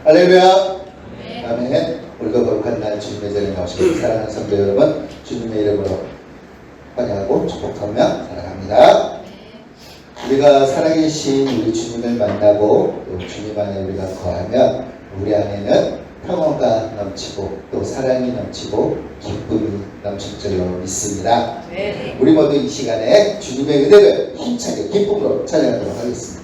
할렐루야. 아멘. 오늘도 거룩한 날 주님의 자리에 나오시고 사랑하는 성도 여러분, 주님의 이름으로 환영하고 축복하며 살아갑니다. 우리가 살아계신 우리 주님을 만나고 또 주님 안에 우리가 거하면 우리 안에는 평화가 넘치고 또 사랑이 넘치고 기쁨이 넘칠 줄로 믿습니다. 우리 모두 이 시간에 주님의 은혜를 힘차게 기쁨으로 찬양하도록 하겠습니다.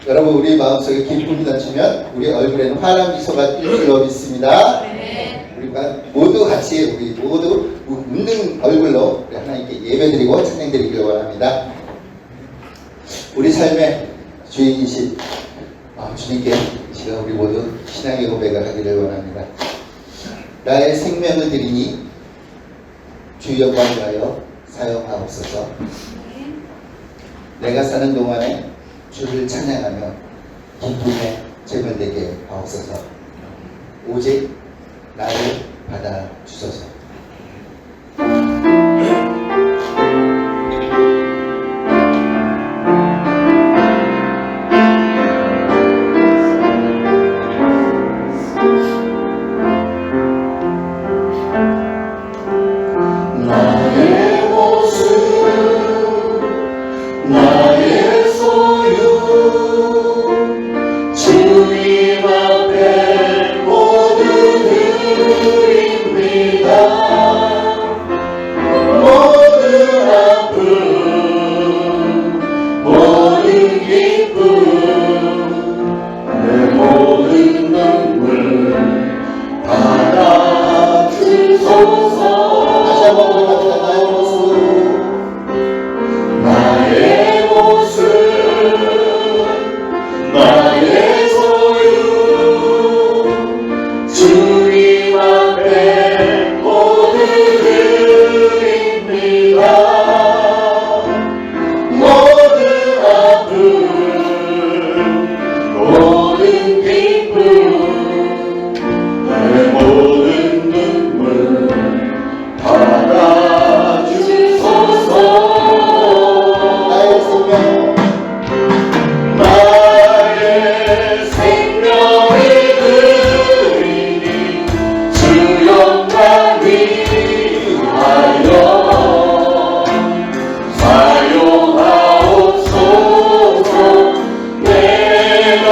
여러분 우리 마음속에 기쁨이 넘치면 우리 얼굴에는 환한 미소가 뜰 줄로 믿습니다. 네. 우리가 모두 같이 우리 모두 웃는 얼굴로 우리 하나님께 예배드리고 찬양드리길 원합니다. 우리 삶의 주인이신 주님께 이 시간 우리 모두 신앙의 고백을 하기를 원합니다. 나의 생명을 드리니 주 영광 위하여 사용하옵소서. 내가 사는 동안에 주를 찬양하며 기쁨의 제물 되게 하옵소서. 오직 나를 받아 주소서. 나의 모습 나의 소유 주님 앞에 모두 드립니다. 모든 아픔 모든 기쁨 내 모든 눈물 받아주소서. 다시 한번 고백합니다. 나의 모습 나의 소유 주님 앞에 모두 드립니다. 모든 아픔 모든 기쁨 내 모든 눈물 받아주소서. 나의 생명 나의 생명을 드리니 주 영광 위하여 사용하옵소서. 내가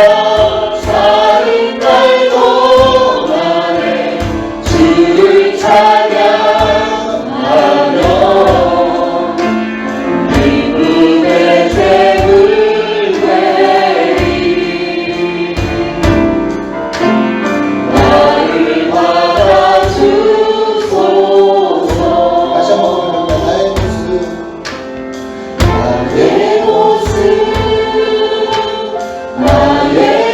사는 날 동안에 주를 찬양하며 기쁨의 제물 되리. 나를 받아주소서. 다시 한번 고백합니다. 나의 모습 나의 모습 나의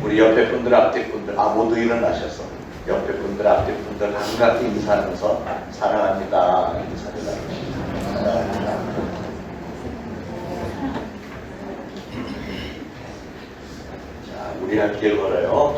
우리 옆에 분들, 앞에 분들, 모두 일어나셔서 옆에 분들, 앞에 분들 반갑게 인사하면서 사랑합니다. 인사를 나누십니다. 자, 우리 함께 걸어요.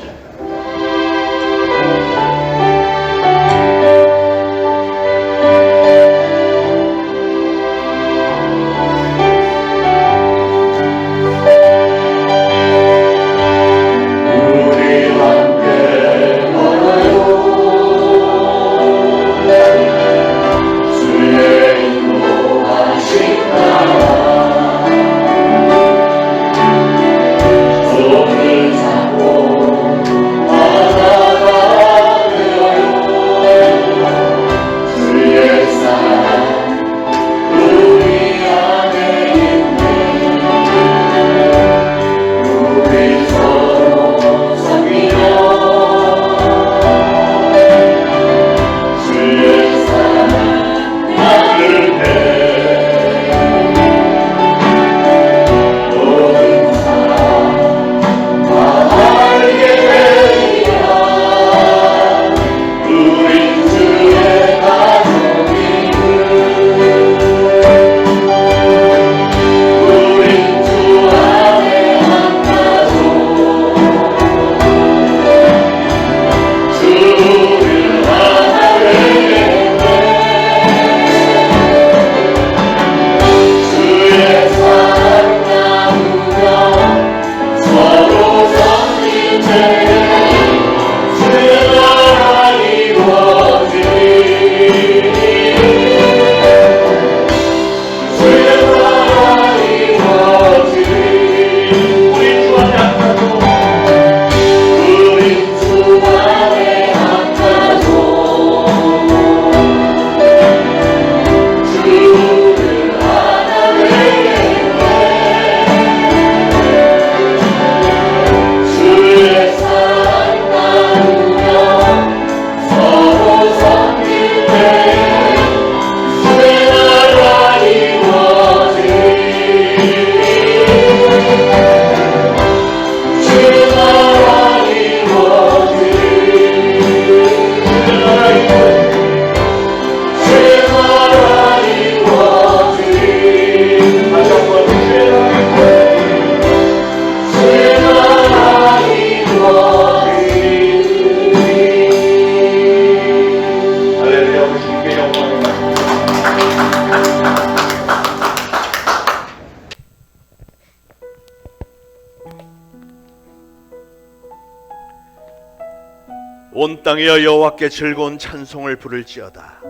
온 땅이여 여호와께 즐거운 찬송을 부를지어다.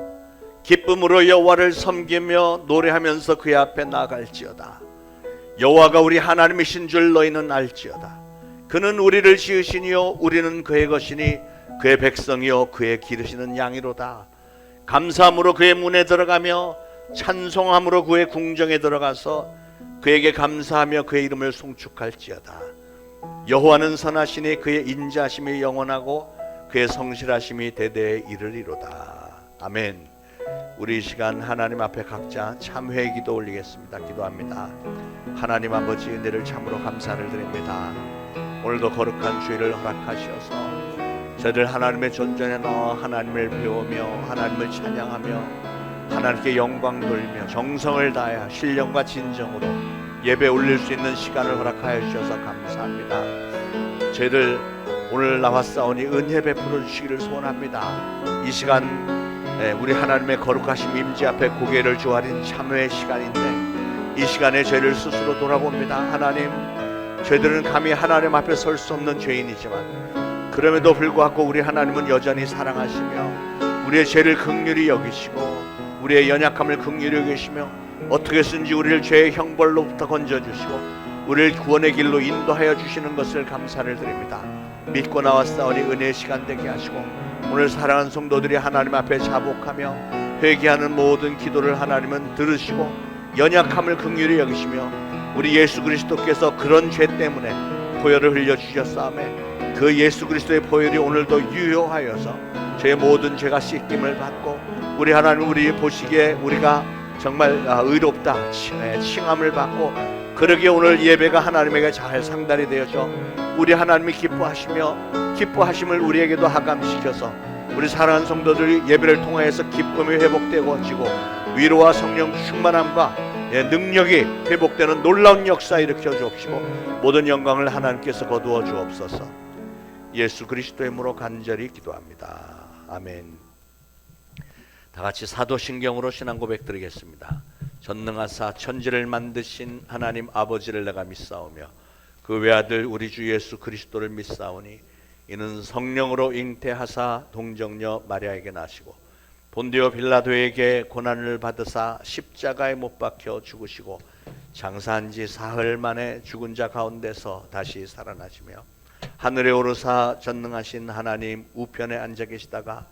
기쁨으로 여호와를 섬기며 노래하면서 그의 앞에 나아갈지어다. 여호와가 우리 하나님이신 줄 너희는 알지어다. 그는 우리를 지으시니요 우리는 그의 것이니 그의 백성이요 그의 기르시는 양이로다. 감사함으로 그의 문에 들어가며 찬송함으로 그의 궁정에 들어가서 그에게 감사하며 그의 이름을 송축할지어다. 여호와는 선하시니 그의 인자하심이 영원하고 그의 성실하심이 대대에 이르리로다. 아멘. 우리 이 시간 하나님 앞에 각자 참회의 기도 올리겠습니다. 기도합니다. 하나님 아버지 은혜를 참으로 감사를 드립니다. 오늘도 거룩한 주일을 허락하셔서 저희들 하나님의 존전에 나와 하나님을 배우며 하나님을 찬양하며 하나님께 영광 돌리며 정성을 다하여 신령과 진정으로 예배 올릴 수 있는 시간을 허락하여 주셔서 감사합니다. 저희들 오늘 나왔사오니 은혜 베풀어 주시기를 소원합니다. 이 시간 우리 하나님의 거룩하신 임재 앞에 고개를 조아린 참회의 시간인데 이 시간에 저희를 스스로 돌아봅니다. 하나님, 저희들은 감히 하나님 앞에 설 수 없는 죄인이지만 그럼에도 불구하고 우리 하나님은 여전히 사랑하시며 우리의 죄를 긍휼히 여기시고 우리의 연약함을 긍휼히 여기시며 어떻게 해서든지 우리를 죄의 형벌로부터 건져주시고 우리를 구원의 길로 인도하여 주시는 것을 감사를 드립니다. 믿고 나왔사오니 은혜의 시간 되게 하시고 오늘 사랑하는 성도들이 하나님 앞에 자복하며 회개하는 모든 기도를 하나님은 들으시고 연약함을 긍휼히 여기시며 우리 예수 그리스도께서 그런 죄 때문에 보혈을 흘려주셨사오매 그 예수 그리스도의 보혈이 오늘도 유효하여서 저의 모든 죄가 씻김을 받고 우리 하나님 우리 보시기에 우리가 정말 의롭다 칭함을 받고 그러기에 오늘 예배가 하나님에게 잘 상달이 되어져 우리 하나님이 기뻐하심을 우리에게도 하감시켜서 우리 사랑하는 성도들이 예배를 통하여서 기쁨이 회복되어지고 위로와 성령 충만함과 능력이 회복되는 놀라운 역사 일으켜 주옵시고 모든 영광을 하나님께서 거두어 주옵소서. 예수 그리스도의 이름으로 간절히 기도합니다. 아멘. 다 같이 사도신경으로 신앙 고백 드리겠습니다. 전능하사 천지를 만드신 하나님 아버지를 내가 믿사오며 그 외아들 우리 주 예수 그리스도를 믿사오니 이는 성령으로 잉태하사 동정녀 마리아에게 나시고 본디오 빌라도에게 고난을 받으사 십자가에 못 박혀 죽으시고 장사한 지 사흘 만에 죽은 자 가운데서 다시 살아나시며 하늘에 오르사 전능하신 하나님 우편에 앉아 계시다가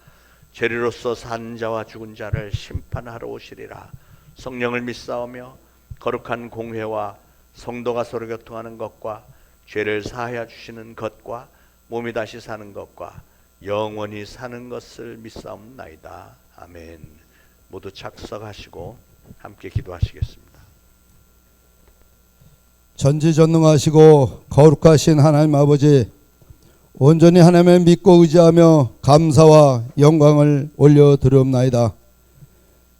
죄리로서 산 자와 죽은 자를 심판하러 오시리라. 성령을 믿사오며 거룩한 공회와 성도가 서로 교통하는 것과 죄를 사하여 주시는 것과 몸이 다시 사는 것과 영원히 사는 것을 믿사옵나이다. 아멘. 모두 착석하시고 함께 기도하시겠습니다. 전지전능하시고 거룩하신 하나님 아버지, 온전히 하나님을 믿고 의지하며 감사와 영광을 올려드리옵나이다.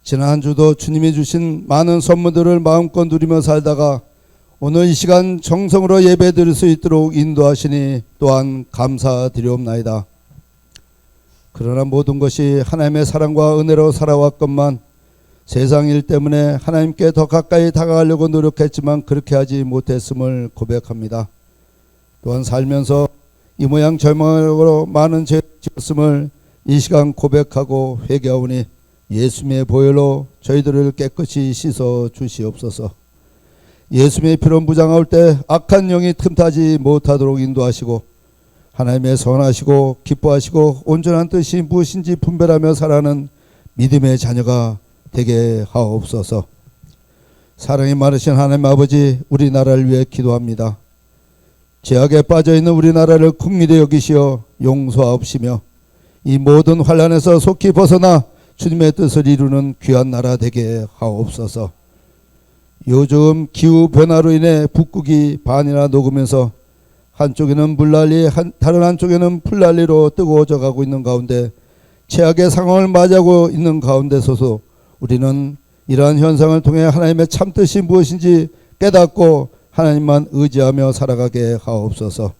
지난 한 주도 주님이 주신 많은 선물들을 마음껏 누리며 살다가 오늘 이 시간 정성으로 예배드릴 수 있도록 인도하시니 또한 감사드리옵나이다. 그러나 모든 것이 하나님의 사랑과 은혜로 살아왔건만 세상 일 때문에 하나님께 더 가까이 다가가려고 노력했지만 그렇게 하지 못했음을 고백합니다. 또한 살면서 이 모양 저 모양으로 많은 죄를 지었음을 이 시간 고백하고 회개하오니 예수님의 보혈로 저희들을 깨끗이 씻어 주시옵소서. 예수님의 피로 무장할 때 악한 영이 틈타지 못하도록 인도하시고 하나님의 선하시고 기뻐하시고 온전한 뜻이 무엇인지 분별하며 살아가는 믿음의 자녀가 되게 하옵소서. 사랑이 많으신 하나님 아버지, 우리나라를 위해 기도합니다. 죄악에 빠져있는 우리나라를 긍휼히 여기시어 용서하옵시며 이 모든 환난에서 속히 벗어나 주님의 뜻을 이루는 귀한 나라 되게 하옵소서. 요즘 기후변화로 인해 북극이 반이나 녹으면서 한쪽에는 물난리, 다른 한쪽에는 풀난리로 뜨거워져 가고 있는 가운데 최악의 상황을 맞이하고 있는 가운데 서서 우리는 이러한 현상을 통해 하나님의 참뜻이 무엇인지 깨닫고 하나님만 의지하며 살아가게 하옵소서.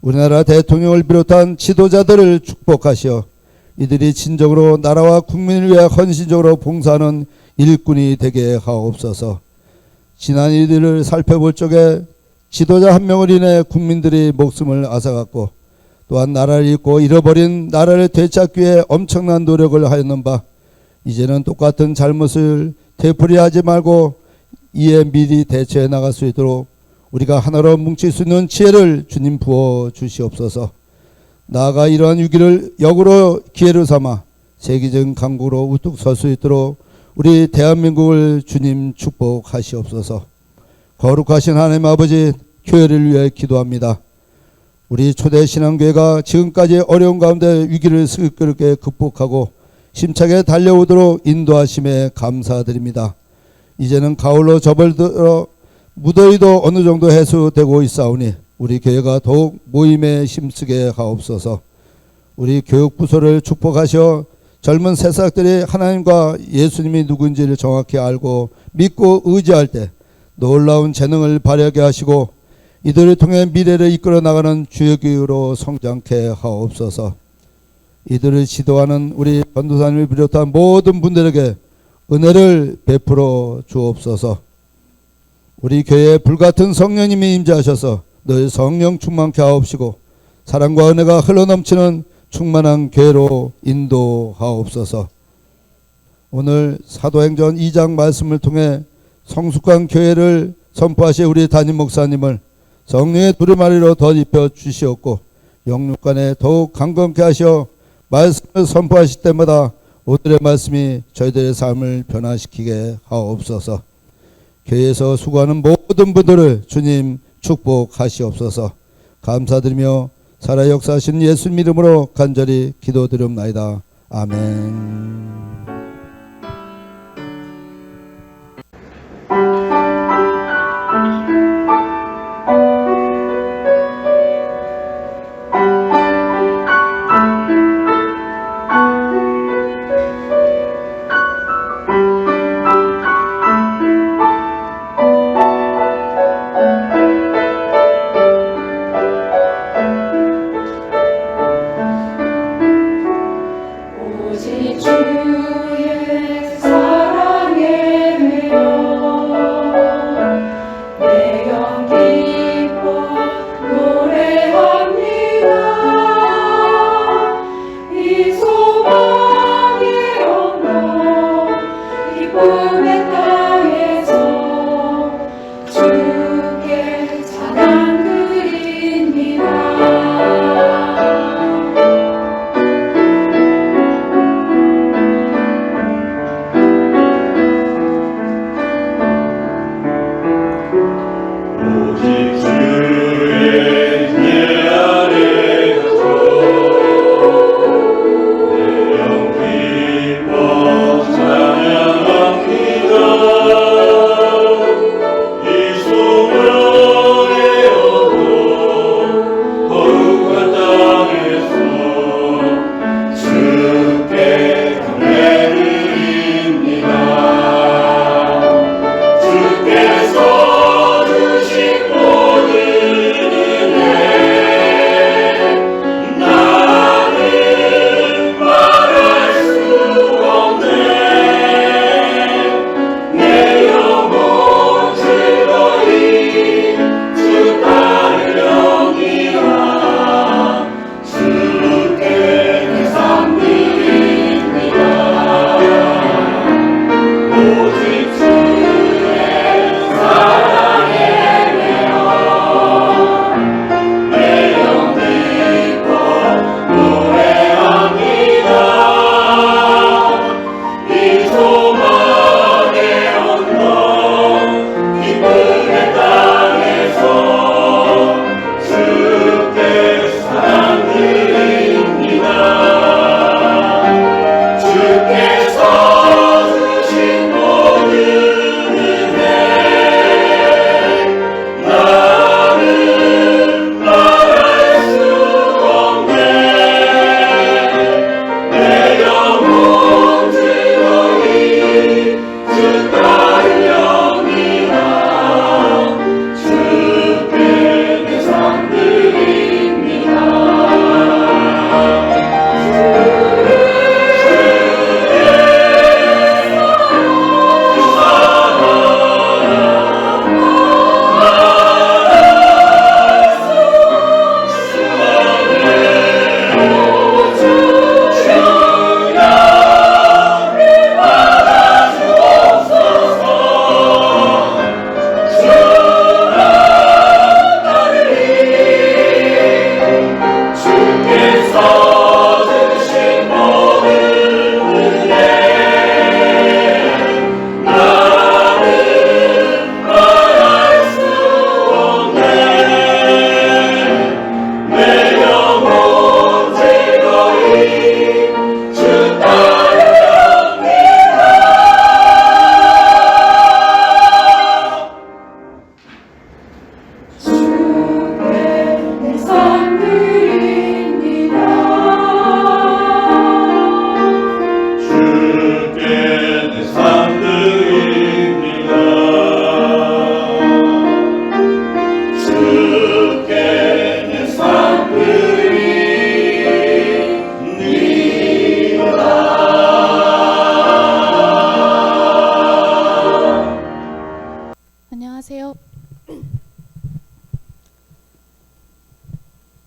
우리나라 대통령을 비롯한 지도자들을 축복하시어 이들이 진정으로 나라와 국민을 위해 헌신적으로 봉사하는 일꾼이 되게 하옵소서. 지난 일들을 살펴볼 적에 지도자 한 명을 인해 국민들이 목숨을 앗아갔고 또한 나라를 잃고 잃어버린 나라를 되찾기 위해 엄청난 노력을 하였는 바 이제는 똑같은 잘못을 되풀이하지 말고 이에 미리 대처해 나갈 수 있도록 우리가 하나로 뭉칠 수 있는 지혜를 주님 부어 주시옵소서. 나아가 이러한 위기를 역으로 기회로 삼아 세계적인 강국으로 우뚝 설 수 있도록 우리 대한민국을 주님 축복하시옵소서. 거룩하신 하나님 아버지, 교회를 위해 기도합니다. 우리 초대신앙교회가 지금까지 어려운 가운데 위기를 슬기롭게 극복하고 힘차게 달려오도록 인도하심에 감사드립니다. 이제는 가을로 접어들어 무더위도 어느 정도 해소되고 있사오니 우리 교회가 더욱 모임에 힘쓰게 하옵소서. 우리 교육부서를 축복하셔 젊은 새싹들이 하나님과 예수님이 누군지를 정확히 알고 믿고 의지할 때 놀라운 재능을 발휘하게 하시고 이들을 통해 미래를 이끌어 나가는 주의 교회로 성장케 하옵소서. 이들을 지도하는 우리 전도사님을 비롯한 모든 분들에게 은혜를 베풀어 주옵소서. 우리 교회에 불같은 성령님이 임재하셔서 늘 성령 충만케 하옵시고 사랑과 은혜가 흘러넘치는 충만한 교회로 인도하옵소서. 오늘 사도행전 2장 말씀을 통해 성숙한 교회를 선포하신 우리 담임 목사님을 성령의 두루마리로 덧입혀 주시옵고 영육간에 더욱 강건케 하셔 말씀을 선포하실 때마다 오늘의 말씀이 저희들의 삶을 변화시키게 하옵소서. 교회에서 수고하는 모든 분들을 주님 축복하시옵소서. 감사드리며 살아 역사하신 예수님 이름으로 간절히 기도드리옵나이다. 아멘.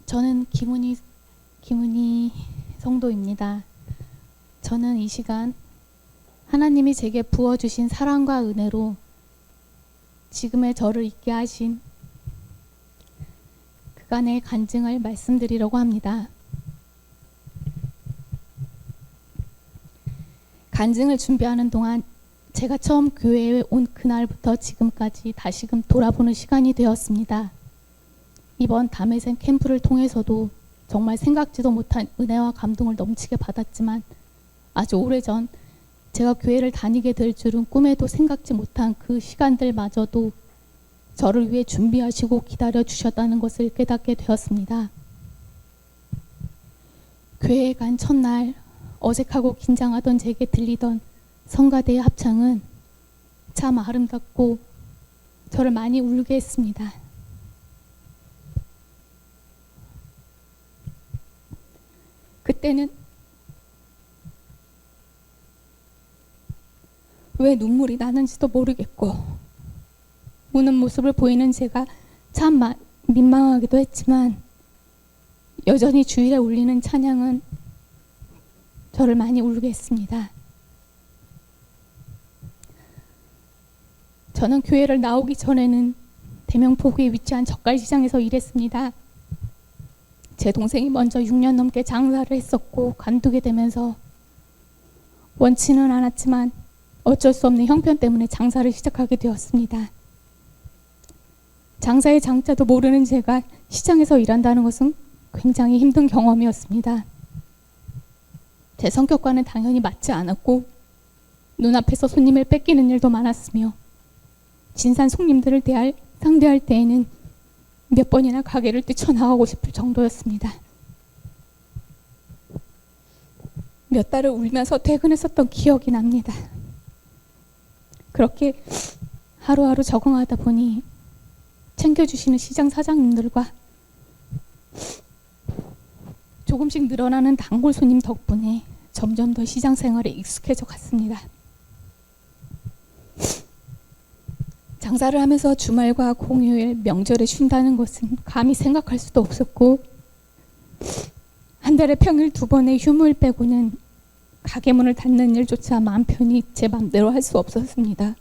저는 김은희 성도입니다. 저는 이 시간 하나님이 제게 부어주신 사랑과 은혜로 지금의 저를 있게 하신 그간의 간증을 말씀드리려고 합니다. 간증을 준비하는 동안 제가 처음 교회에 온 그날부터 지금까지 다시금 돌아보는 시간이 되었습니다. 이번 담에센 캠프를 통해서도 정말 생각지도 못한 은혜와 감동을 넘치게 받았지만 아주 오래전 제가 교회를 다니게 될 줄은 꿈에도 생각지 못한 그 시간들마저도 저를 위해 준비하시고 기다려 주셨다는 것을 깨닫게 되었습니다. 교회에 간 첫날 어색하고 긴장하던 제게 들리던 성가대의 합창은 참 아름답고 저를 많이 울게 했습니다. 그때는 왜 눈물이 나는지도 모르겠고 우는 모습을 보이는 제가 참 민망하기도 했지만 여전히 주일에 울리는 찬양은 저를 많이 울게 했습니다. 저는 교회를 나오기 전에는 대명포구에 위치한 젓갈시장에서 일했습니다. 제 동생이 먼저 6년 넘게 장사를 했었고 관두게 되면서 원치는 않았지만 어쩔 수 없는 형편 때문에 장사를 시작하게 되었습니다. 장사의 장자도 모르는 제가 시장에서 일한다는 것은 굉장히 힘든 경험이었습니다. 제 성격과는 당연히 맞지 않았고 눈앞에서 손님을 뺏기는 일도 많았으며 진산 손님들을 상대할 때에는 몇 번이나 가게를 뛰쳐나가고 싶을 정도였습니다. 몇 달을 울면서 퇴근했었던 기억이 납니다. 그렇게 하루하루 적응하다 보니 챙겨주시는 시장 사장님들과 조금씩 늘어나는 단골 손님 덕분에 점점 더 시장 생활에 익숙해져 갔습니다. 장사를 하면서 주말과 공휴일, 명절에 쉰다는 것은 감히 생각할 수도 없었고 한 달에 평일 2번의 휴무일 빼고는 가게 문을 닫는 일조차 마음 편히 제 맘대로 할 수 없었습니다.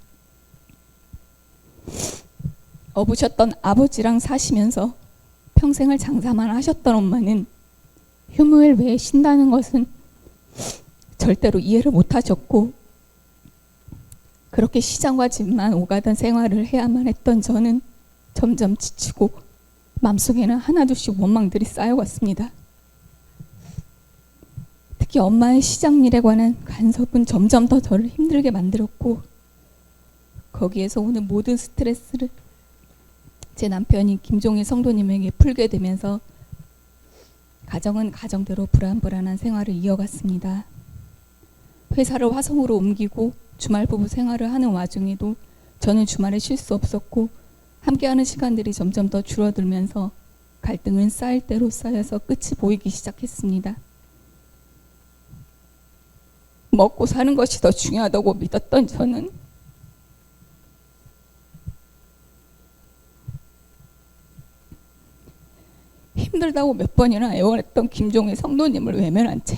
어부셨던 아버지랑 사시면서 평생을 장사만 하셨던 엄마는 휴무일 외에 쉰다는 것은 절대로 이해를 못하셨고 그렇게 시장과 집만 오가던 생활을 해야만 했던 저는 점점 지치고 마음속에는 하나둘씩 원망들이 쌓여갔습니다. 특히 엄마의 시장 일에 관한 간섭은 점점 더 저를 힘들게 만들었고 거기에서 오는 모든 스트레스를 제 남편이 김종일 성도님에게 풀게 되면서 가정은 가정대로 불안불안한 생활을 이어갔습니다. 회사를 화성으로 옮기고 주말 부부 생활을 하는 와중에도 저는 주말에 쉴 수 없었고 함께하는 시간들이 점점 더 줄어들면서 갈등은 쌓일 대로 쌓여서 끝이 보이기 시작했습니다. 먹고 사는 것이 더 중요하다고 믿었던 저는 힘들다고 몇 번이나 애원했던 김종일 성도님을 외면한 채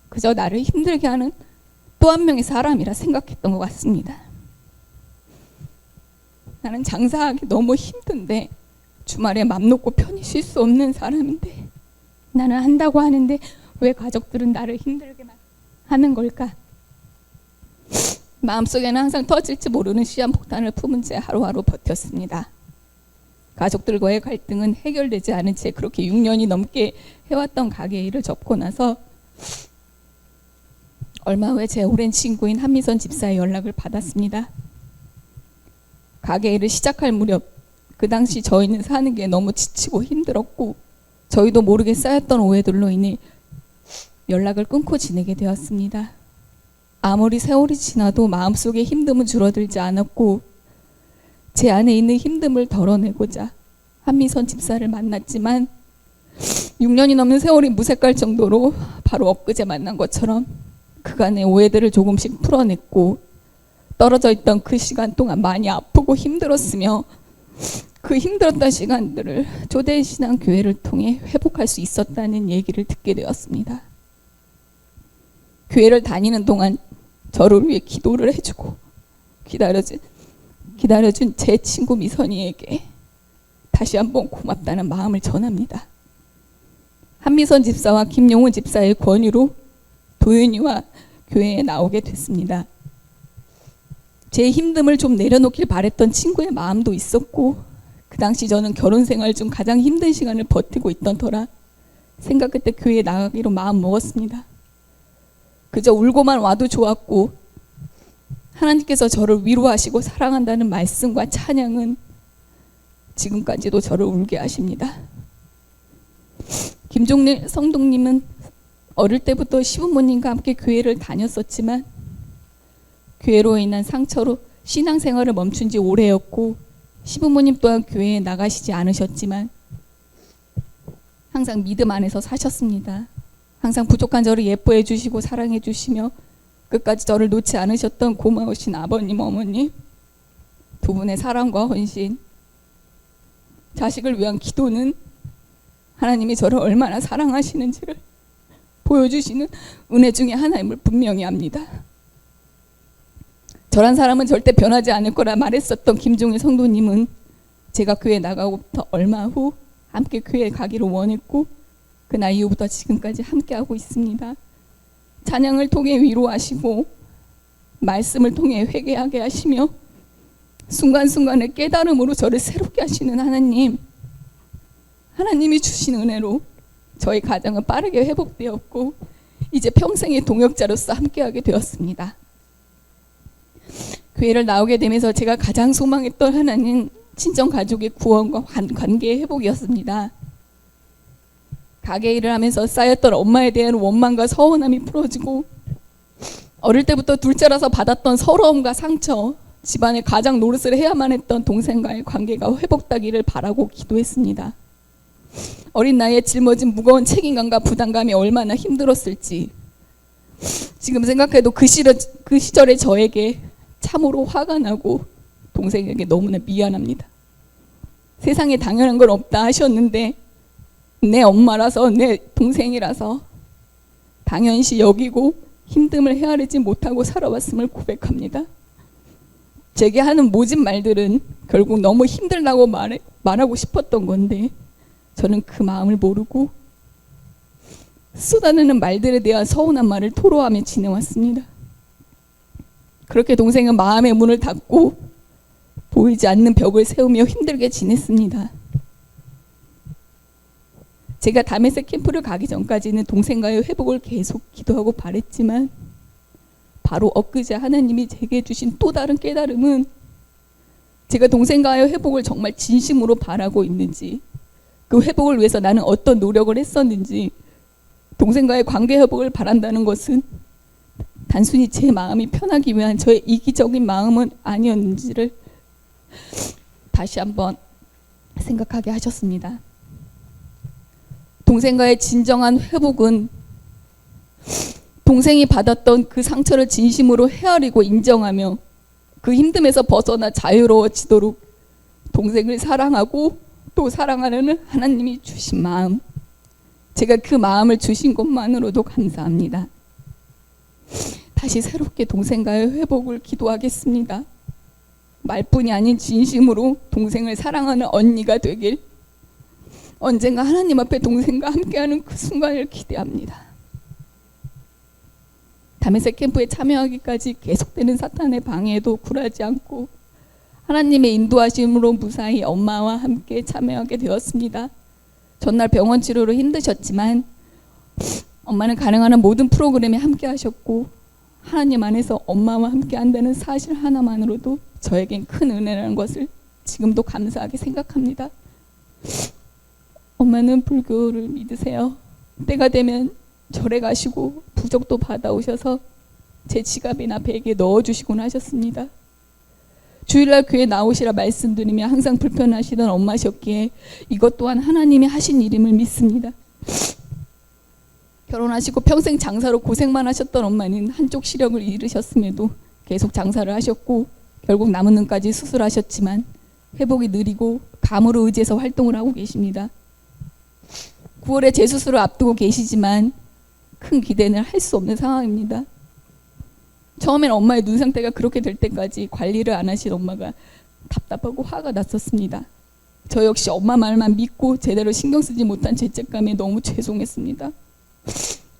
그저 나를 힘들게 하는 또 한 명의 사람이라 생각했던 것 같습니다. 나는 장사하기 너무 힘든데 주말에 맘 놓고 편히 쉴 수 없는 사람인데 나는 한다고 하는데 왜 가족들은 나를 힘들게 하는 걸까? 마음속에는 항상 터질지 모르는 시한폭탄을 품은 채 하루하루 버텼습니다. 가족들과의 갈등은 해결되지 않은 채 그렇게 6년이 넘게 해왔던 가게 일을 접고 나서 얼마 후에 제 오랜 친구인 한미선 집사의 연락을 받았습니다. 가게 일을 시작할 무렵 그 당시 저희는 사는 게 너무 지치고 힘들었고 저희도 모르게 쌓였던 오해들로 인해 연락을 끊고 지내게 되었습니다. 아무리 세월이 지나도 마음속의 힘듦은 줄어들지 않았고 제 안에 있는 힘듦을 덜어내고자 한미선 집사를 만났지만 6년이 넘는 세월이 무색할 정도로 바로 엊그제 만난 것처럼 그간의 오해들을 조금씩 풀어냈고 떨어져 있던 그 시간 동안 많이 아프고 힘들었으며 그 힘들었던 시간들을 초대신앙교회를 통해 회복할 수 있었다는 얘기를 듣게 되었습니다. 교회를 다니는 동안 저를 위해 기도를 해주고 기다려준 제 친구 미선이에게 다시 한번 고맙다는 마음을 전합니다. 한미선 집사와 김용훈 집사의 권유로 도윤이와 교회에 나오게 됐습니다. 제 힘듦을 좀 내려놓길 바랬던 친구의 마음도 있었고, 그 당시 저는 결혼 생활 중 가장 힘든 시간을 버티고 있던 터라 생각 끝에 교회에 나가기로 마음 먹었습니다. 그저 울고만 와도 좋았고, 하나님께서 저를 위로하시고 사랑한다는 말씀과 찬양은 지금까지도 저를 울게 하십니다. 김종래 성도님은 어릴 때부터 시부모님과 함께 교회를 다녔었지만 교회로 인한 상처로 신앙생활을 멈춘 지 오래였고, 시부모님 또한 교회에 나가시지 않으셨지만 항상 믿음 안에서 사셨습니다. 항상 부족한 저를 예뻐해 주시고 사랑해 주시며 끝까지 저를 놓지 않으셨던 고마우신 아버님, 어머님, 두 분의 사랑과 헌신, 자식을 위한 기도는 하나님이 저를 얼마나 사랑하시는지를 보여주시는 은혜 중에 하나임을 분명히 압니다. 저란 사람은 절대 변하지 않을 거라 말했었던 김종일 성도님은 제가 교회 나가고부터 얼마 후 함께 교회에 가기를 원했고, 그날 이후부터 지금까지 함께하고 있습니다. 찬양을 통해 위로하시고 말씀을 통해 회개하게 하시며 순간순간의 깨달음으로 저를 새롭게 하시는 하나님, 하나님이 주신 은혜로 저희 가정은 빠르게 회복되었고 이제 평생의 동역자로서 함께하게 되었습니다. 교회를 나오게 되면서 제가 가장 소망했던 하나는 친정가족의 구원과 관계의 회복이었습니다. 가게 일을 하면서 쌓였던 엄마에 대한 원망과 서운함이 풀어지고, 어릴 때부터 둘째라서 받았던 서러움과 상처, 집안의 가장 노릇을 해야만 했던 동생과의 관계가 회복되기를 바라고 기도했습니다. 어린 나이에 짊어진 무거운 책임감과 부담감이 얼마나 힘들었을지 지금 생각해도 그 시절의 저에게 참으로 화가 나고 동생에게 너무나 미안합니다. 세상에 당연한 건 없다 하셨는데 내 엄마라서, 내 동생이라서 당연시 여기고 힘듦을 헤아리지 못하고 살아왔음을 고백합니다. 제게 하는 모진 말들은 결국 너무 힘들다고 말하고 싶었던 건데 저는 그 마음을 모르고 쏟아내는 말들에 대한 서운한 말을 토로하며 지내왔습니다. 그렇게 동생은 마음의 문을 닫고 보이지 않는 벽을 세우며 힘들게 지냈습니다. 제가 다메섹 캠프를 가기 전까지는 동생과의 회복을 계속 기도하고 바랬지만 바로 엊그제 하나님이 제게 주신 또 다른 깨달음은 제가 동생과의 회복을 정말 진심으로 바라고 있는지, 그 회복을 위해서 나는 어떤 노력을 했었는지, 동생과의 관계 회복을 바란다는 것은 단순히 제 마음이 편하기 위한 저의 이기적인 마음은 아니었는지를 다시 한번 생각하게 하셨습니다. 동생과의 진정한 회복은 동생이 받았던 그 상처를 진심으로 헤아리고 인정하며 그 힘듦에서 벗어나 자유로워지도록 동생을 사랑하고 또 사랑하려는 하나님이 주신 마음, 제가 그 마음을 주신 것만으로도 감사합니다. 다시 새롭게 동생과의 회복을 기도하겠습니다. 말뿐이 아닌 진심으로 동생을 사랑하는 언니가 되길, 언젠가 하나님 앞에 동생과 함께하는 그 순간을 기대합니다. 다메섹 캠프에 참여하기까지 계속되는 사탄의 방해에도 굴하지 않고 하나님의 인도하심으로 무사히 엄마와 함께 참여하게 되었습니다. 전날 병원 치료로 힘드셨지만 엄마는 가능한 한 모든 프로그램에 함께 하셨고, 하나님 안에서 엄마와 함께 한다는 사실 하나만으로도 저에겐 큰 은혜라는 것을 지금도 감사하게 생각합니다. 엄마는 불교를 믿으세요. 때가 되면 절에 가시고 부적도 받아오셔서 제 지갑이나 베개에 넣어주시곤 하셨습니다. 주일날 교회 나오시라 말씀드리며 항상 불편하시던 엄마셨기에 이것 또한 하나님이 하신 일임을 믿습니다. 결혼하시고 평생 장사로 고생만 하셨던 엄마는 한쪽 시력을 잃으셨음에도 계속 장사를 하셨고 결국 남은 눈까지 수술하셨지만 회복이 느리고 감으로 의지해서 활동을 하고 계십니다. 9월에 재수술을 앞두고 계시지만 큰 기대는 할 수 없는 상황입니다. 처음엔 엄마의 눈 상태가 그렇게 될 때까지 관리를 안 하신 엄마가 답답하고 화가 났었습니다. 저 역시 엄마 말만 믿고 제대로 신경 쓰지 못한 죄책감에 너무 죄송했습니다.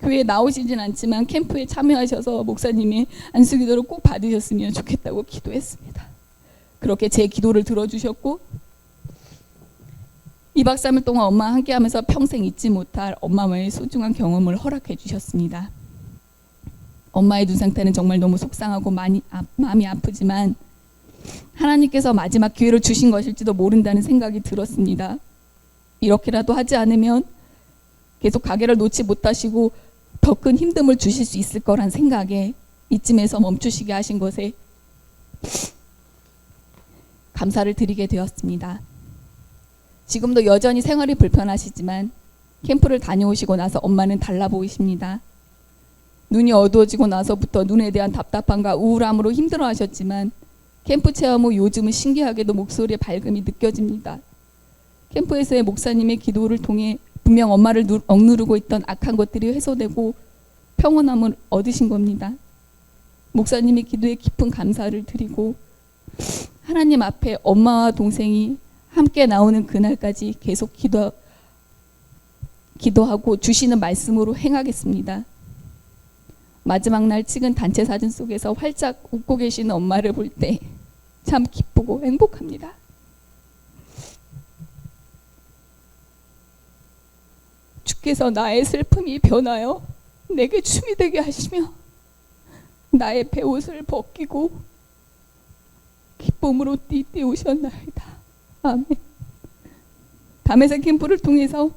교회에 나오시진 않지만 캠프에 참여하셔서 목사님이 안수기도를 꼭 받으셨으면 좋겠다고 기도했습니다. 그렇게 제 기도를 들어주셨고 2박 3일 동안 엄마와 함께하면서 평생 잊지 못할 엄마와의 소중한 경험을 허락해 주셨습니다. 엄마의 눈 상태는 정말 너무 속상하고 마음이 아프지만 하나님께서 마지막 기회를 주신 것일지도 모른다는 생각이 들었습니다. 이렇게라도 하지 않으면 계속 가게를 놓지 못하시고 더 큰 힘듦을 주실 수 있을 거란 생각에 이쯤에서 멈추시게 하신 것에 감사를 드리게 되었습니다. 지금도 여전히 생활이 불편하시지만 캠프를 다녀오시고 나서 엄마는 달라 보이십니다. 눈이 어두워지고 나서부터 눈에 대한 답답함과 우울함으로 힘들어하셨지만 캠프 체험 후 요즘은 신기하게도 목소리에 밝음이 느껴집니다. 캠프에서의 목사님의 기도를 통해 분명 엄마를 억누르고 있던 악한 것들이 해소되고 평온함을 얻으신 겁니다. 목사님의 기도에 깊은 감사를 드리고 하나님 앞에 엄마와 동생이 함께 나오는 그날까지 계속 기도하고 주시는 말씀으로 행하겠습니다. 마지막 날 찍은 단체 사진 속에서 활짝 웃고 계시는 엄마를 볼 때 참 기쁘고 행복합니다. 주께서 나의 슬픔이 변하여 내게 춤이 되게 하시며 나의 베옷을 벗기고 기쁨으로 띠띠우셨나이다. 아멘. 담에색 캠프를 통해서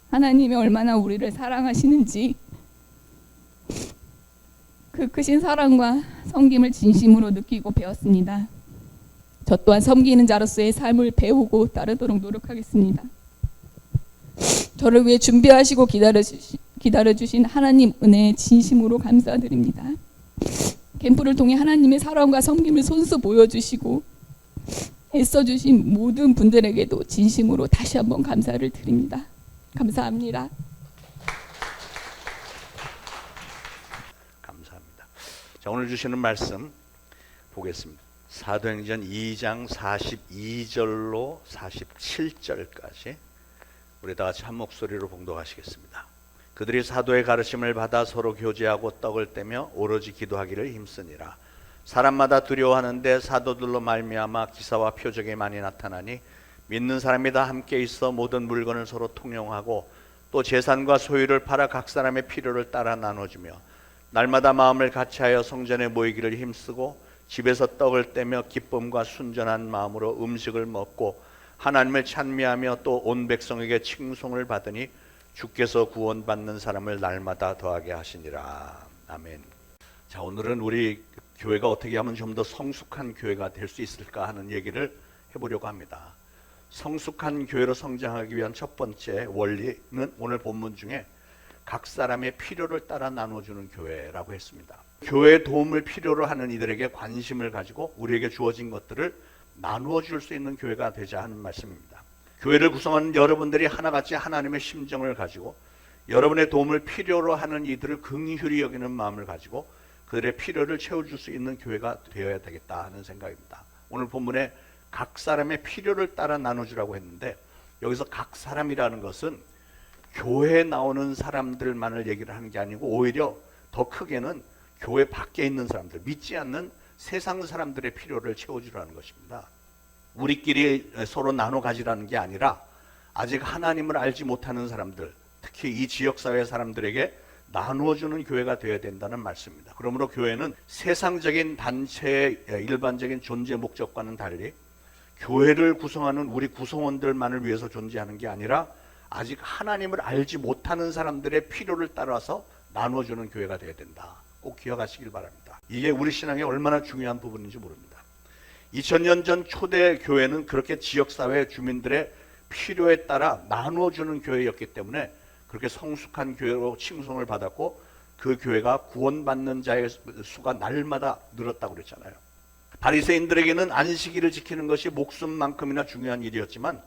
하나님이 얼마나 우리를 사랑하시는지 그 크신 사랑과 섬김을 진심으로 느끼고 배웠습니다. 저 또한 섬기는 자로서의 삶을 배우고 따르도록 노력하겠습니다. 저를 위해 준비하시고 기다려주신 하나님 은혜에 진심으로 감사드립니다. 캠프를 통해 하나님의 사랑과 섬김을 손수 보여주시고 애써주신 모든 분들에게도 진심으로 다시 한번 감사를 드립니다. 감사합니다. 감사합니다. 자, 오늘 주시는 말씀 보겠습니다. 사도행전 2장 42절로 47절까지 우리 다 같이 한 목소리로 봉독하시겠습니다. 그들이 사도의 가르침을 받아 서로 교제하고 떡을 떼며 오로지 기도하기를 힘쓰니라. 사람마다 두려워하는데 사도들로 말미암아 기사와 표적이 많이 나타나니 믿는 사람이 다 함께 있어 모든 물건을 서로 통용하고 또 재산과 소유를 팔아 각 사람의 필요를 따라 나눠주며 날마다 마음을 같이하여 성전에 모이기를 힘쓰고 집에서 떡을 떼며 기쁨과 순전한 마음으로 음식을 먹고 하나님을 찬미하며 또 온 백성에게 칭송을 받으니 주께서 구원받는 사람을 날마다 더하게 하시니라. 아멘. 자, 오늘은 우리 교회가 어떻게 하면 좀 더 성숙한 교회가 될 수 있을까 하는 얘기를 해보려고 합니다. 성숙한 교회로 성장하기 위한 첫 번째 원리는 오늘 본문 중에 각 사람의 필요를 따라 나눠주는 교회라고 했습니다. 교회의 도움을 필요로 하는 이들에게 관심을 가지고 우리에게 주어진 것들을 나누어 줄 수 있는 교회가 되자 하는 말씀입니다. 교회를 구성하는 여러분들이 하나같이 하나님의 심정을 가지고 여러분의 도움을 필요로 하는 이들을 긍휼히 여기는 마음을 가지고 그들의 필요를 채워줄 수 있는 교회가 되어야 되겠다 하는 생각입니다. 오늘 본문에 각 사람의 필요를 따라 나눠주라고 했는데 여기서 각 사람이라는 것은 교회에 나오는 사람들만을 얘기를 하는 게 아니고 오히려 더 크게는 교회 밖에 있는 사람들, 믿지 않는 세상 사람들의 필요를 채워주라는 것입니다. 우리끼리 서로 나눠 가지라는 게 아니라 아직 하나님을 알지 못하는 사람들, 특히 이 지역사회 사람들에게 나누어주는 교회가 되어야 된다는 말씀입니다. 그러므로 교회는 세상적인 단체의 일반적인 존재 목적과는 달리 교회를 구성하는 우리 구성원들만을 위해서 존재하는 게 아니라 아직 하나님을 알지 못하는 사람들의 필요를 따라서 나눠주는 교회가 되어야 된다. 꼭 기억하시길 바랍니다. 이게 우리 신앙에 얼마나 중요한 부분인지 모릅니다. 2000년 전 초대 교회는 그렇게 지역사회 주민들의 필요에 따라 나누어주는 교회였기 때문에 그렇게 성숙한 교회로 칭송을 받았고 그 교회가 구원받는 자의 수가 날마다 늘었다고 그랬잖아요. 바리새인들에게는 안식일을 지키는 것이 목숨만큼이나 중요한 일이었지만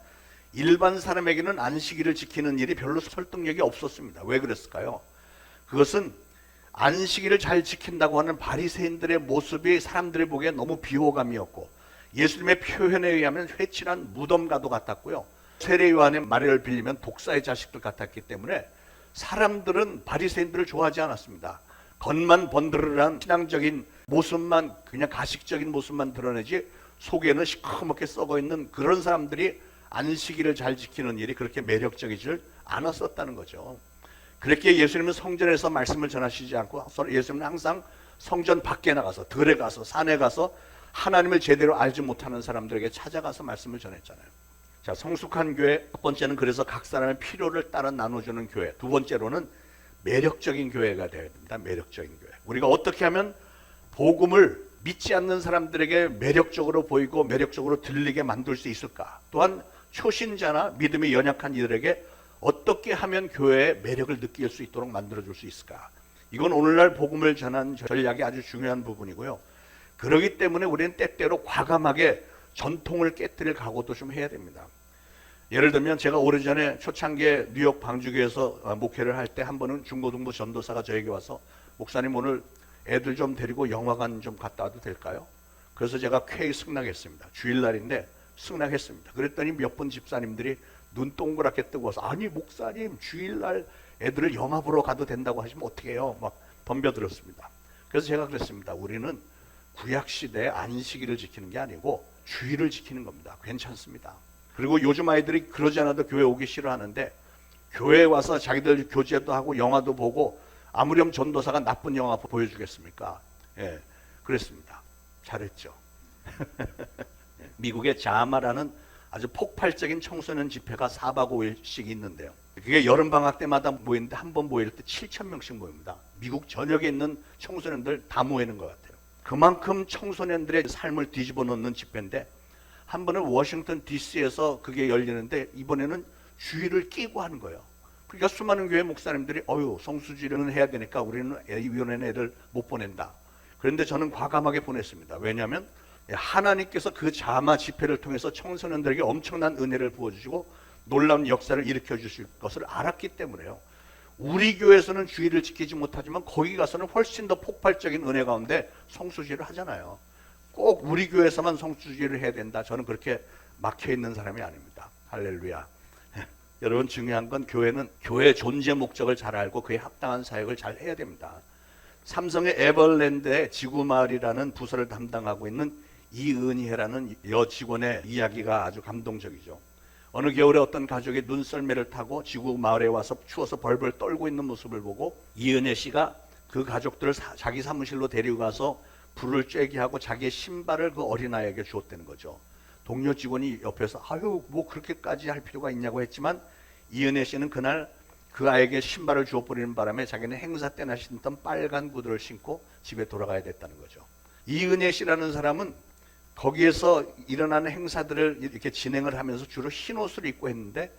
일반 사람에게는 안식일을 지키는 일이 별로 설득력이 없었습니다. 왜 그랬을까요? 그것은 안식일을 잘 지킨다고 하는 바리새인들의 모습이 사람들이 보기에 너무 비호감이었고 예수님의 표현에 의하면 회칠한 무덤과도 같았고요. 세례 요한의 말을 빌리면 독사의 자식들 같았기 때문에 사람들은 바리새인들을 좋아하지 않았습니다. 겉만 번드르르한 신앙적인 모습만, 그냥 가식적인 모습만 드러내지 속에는 시커멓게 썩어있는 그런 사람들이 안식일을 잘 지키는 일이 그렇게 매력적이지 않았었다는 거죠. 그렇게 예수님은 성전에서 말씀을 전하시지 않고 예수님은 항상 성전 밖에 나가서 들에 가서 산에 가서 하나님을 제대로 알지 못하는 사람들에게 찾아가서 말씀을 전했잖아요. 자, 성숙한 교회 첫 번째는 그래서 각 사람의 필요를 따라 나눠주는 교회. 두 번째로는 매력적인 교회가 되어야 됩니다. 매력적인 교회. 우리가 어떻게 하면 복음을 믿지 않는 사람들에게 매력적으로 보이고 매력적으로 들리게 만들 수 있을까? 또한 초신자나 믿음이 연약한 이들에게 어떻게 하면 교회의 매력을 느낄 수 있도록 만들어줄 수 있을까? 이건 오늘날 복음을 전하는 전략이 아주 중요한 부분이고요. 그렇기 때문에 우리는 때때로 과감하게 전통을 깨뜨릴 각오도 좀 해야 됩니다. 예를 들면 제가 오래전에 초창기에 뉴욕 방주교에서 목회를 할 때 한 번은 중고등부 전도사가 저에게 와서 목사님 오늘 애들 좀 데리고 영화관 좀 갔다 와도 될까요? 그래서 제가 쾌히 승낙했습니다. 주일날인데 승낙했습니다. 그랬더니 몇 분 집사님들이 눈 동그랗게 뜨고서 아니 목사님 주일날 애들을 영화 보러 가도 된다고 하시면 어떻게 해요? 막 덤벼들었습니다. 그래서 제가 그랬습니다. 우리는 구약시대에 안식일을 지키는 게 아니고 주일을 지키는 겁니다. 괜찮습니다. 그리고 요즘 아이들이 그러지 않아도 교회 오기 싫어하는데 교회에 와서 자기들 교제도 하고 영화도 보고 아무렴 전도사가 나쁜 영화 보여주겠습니까? 예, 그랬습니다. 잘했죠. 미국의 자마라는 아주 폭발적인 청소년 집회가 4박 5일씩 있는데요. 그게 여름방학 때마다 모이는데 한 번 모일 때 7,000명씩 모입니다. 미국 전역에 있는 청소년들 다 모이는 것 같아요. 그만큼 청소년들의 삶을 뒤집어 놓는 집회인데 한 번은 워싱턴 DC에서 그게 열리는데 이번에는 주일을 끼고 하는 거예요. 그러니까 수많은 교회 목사님들이 성수주일은 해야 되니까 우리는 위원회는 애들 못 보낸다. 그런데 저는 과감하게 보냈습니다. 왜냐하면 하나님께서 그 자마 집회를 통해서 청소년들에게 엄청난 은혜를 부어주시고 놀라운 역사를 일으켜 주실 것을 알았기 때문에요. 우리 교회에서는 주일을 지키지 못하지만 거기 가서는 훨씬 더 폭발적인 은혜 가운데 성수주일을 하잖아요. 꼭 우리 교회에서만 성수주일을 해야 된다. 저는 그렇게 막혀있는 사람이 아닙니다. 할렐루야. 여러분 중요한 건 교회는 교회의 존재 목적을 잘 알고 그에 합당한 사역을 잘 해야 됩니다. 삼성의 에버랜드의 지구마을이라는 부서를 담당하고 있는 이은희라는 여직원의 이야기가 아주 감동적이죠. 어느 겨울에 어떤 가족이 눈썰매를 타고 지구마을에 와서 추워서 벌벌 떨고 있는 모습을 보고 이은혜 씨가 그 가족들을 자기 사무실로 데리고 가서 불을 쬐게 하고 자기의 신발을 그 어린아이에게 주었다는 거죠. 동료 직원이 옆에서 뭐 그렇게까지 할 필요가 있냐고 했지만 이은혜 씨는 그날 그 아이에게 신발을 주어버리는 바람에 자기는 행사 때나 신던 빨간 구두를 신고 집에 돌아가야 됐다는 거죠. 이은혜 씨라는 사람은 거기에서 일어나는 행사들을 이렇게 진행을 하면서 주로 흰 옷을 입고 했는데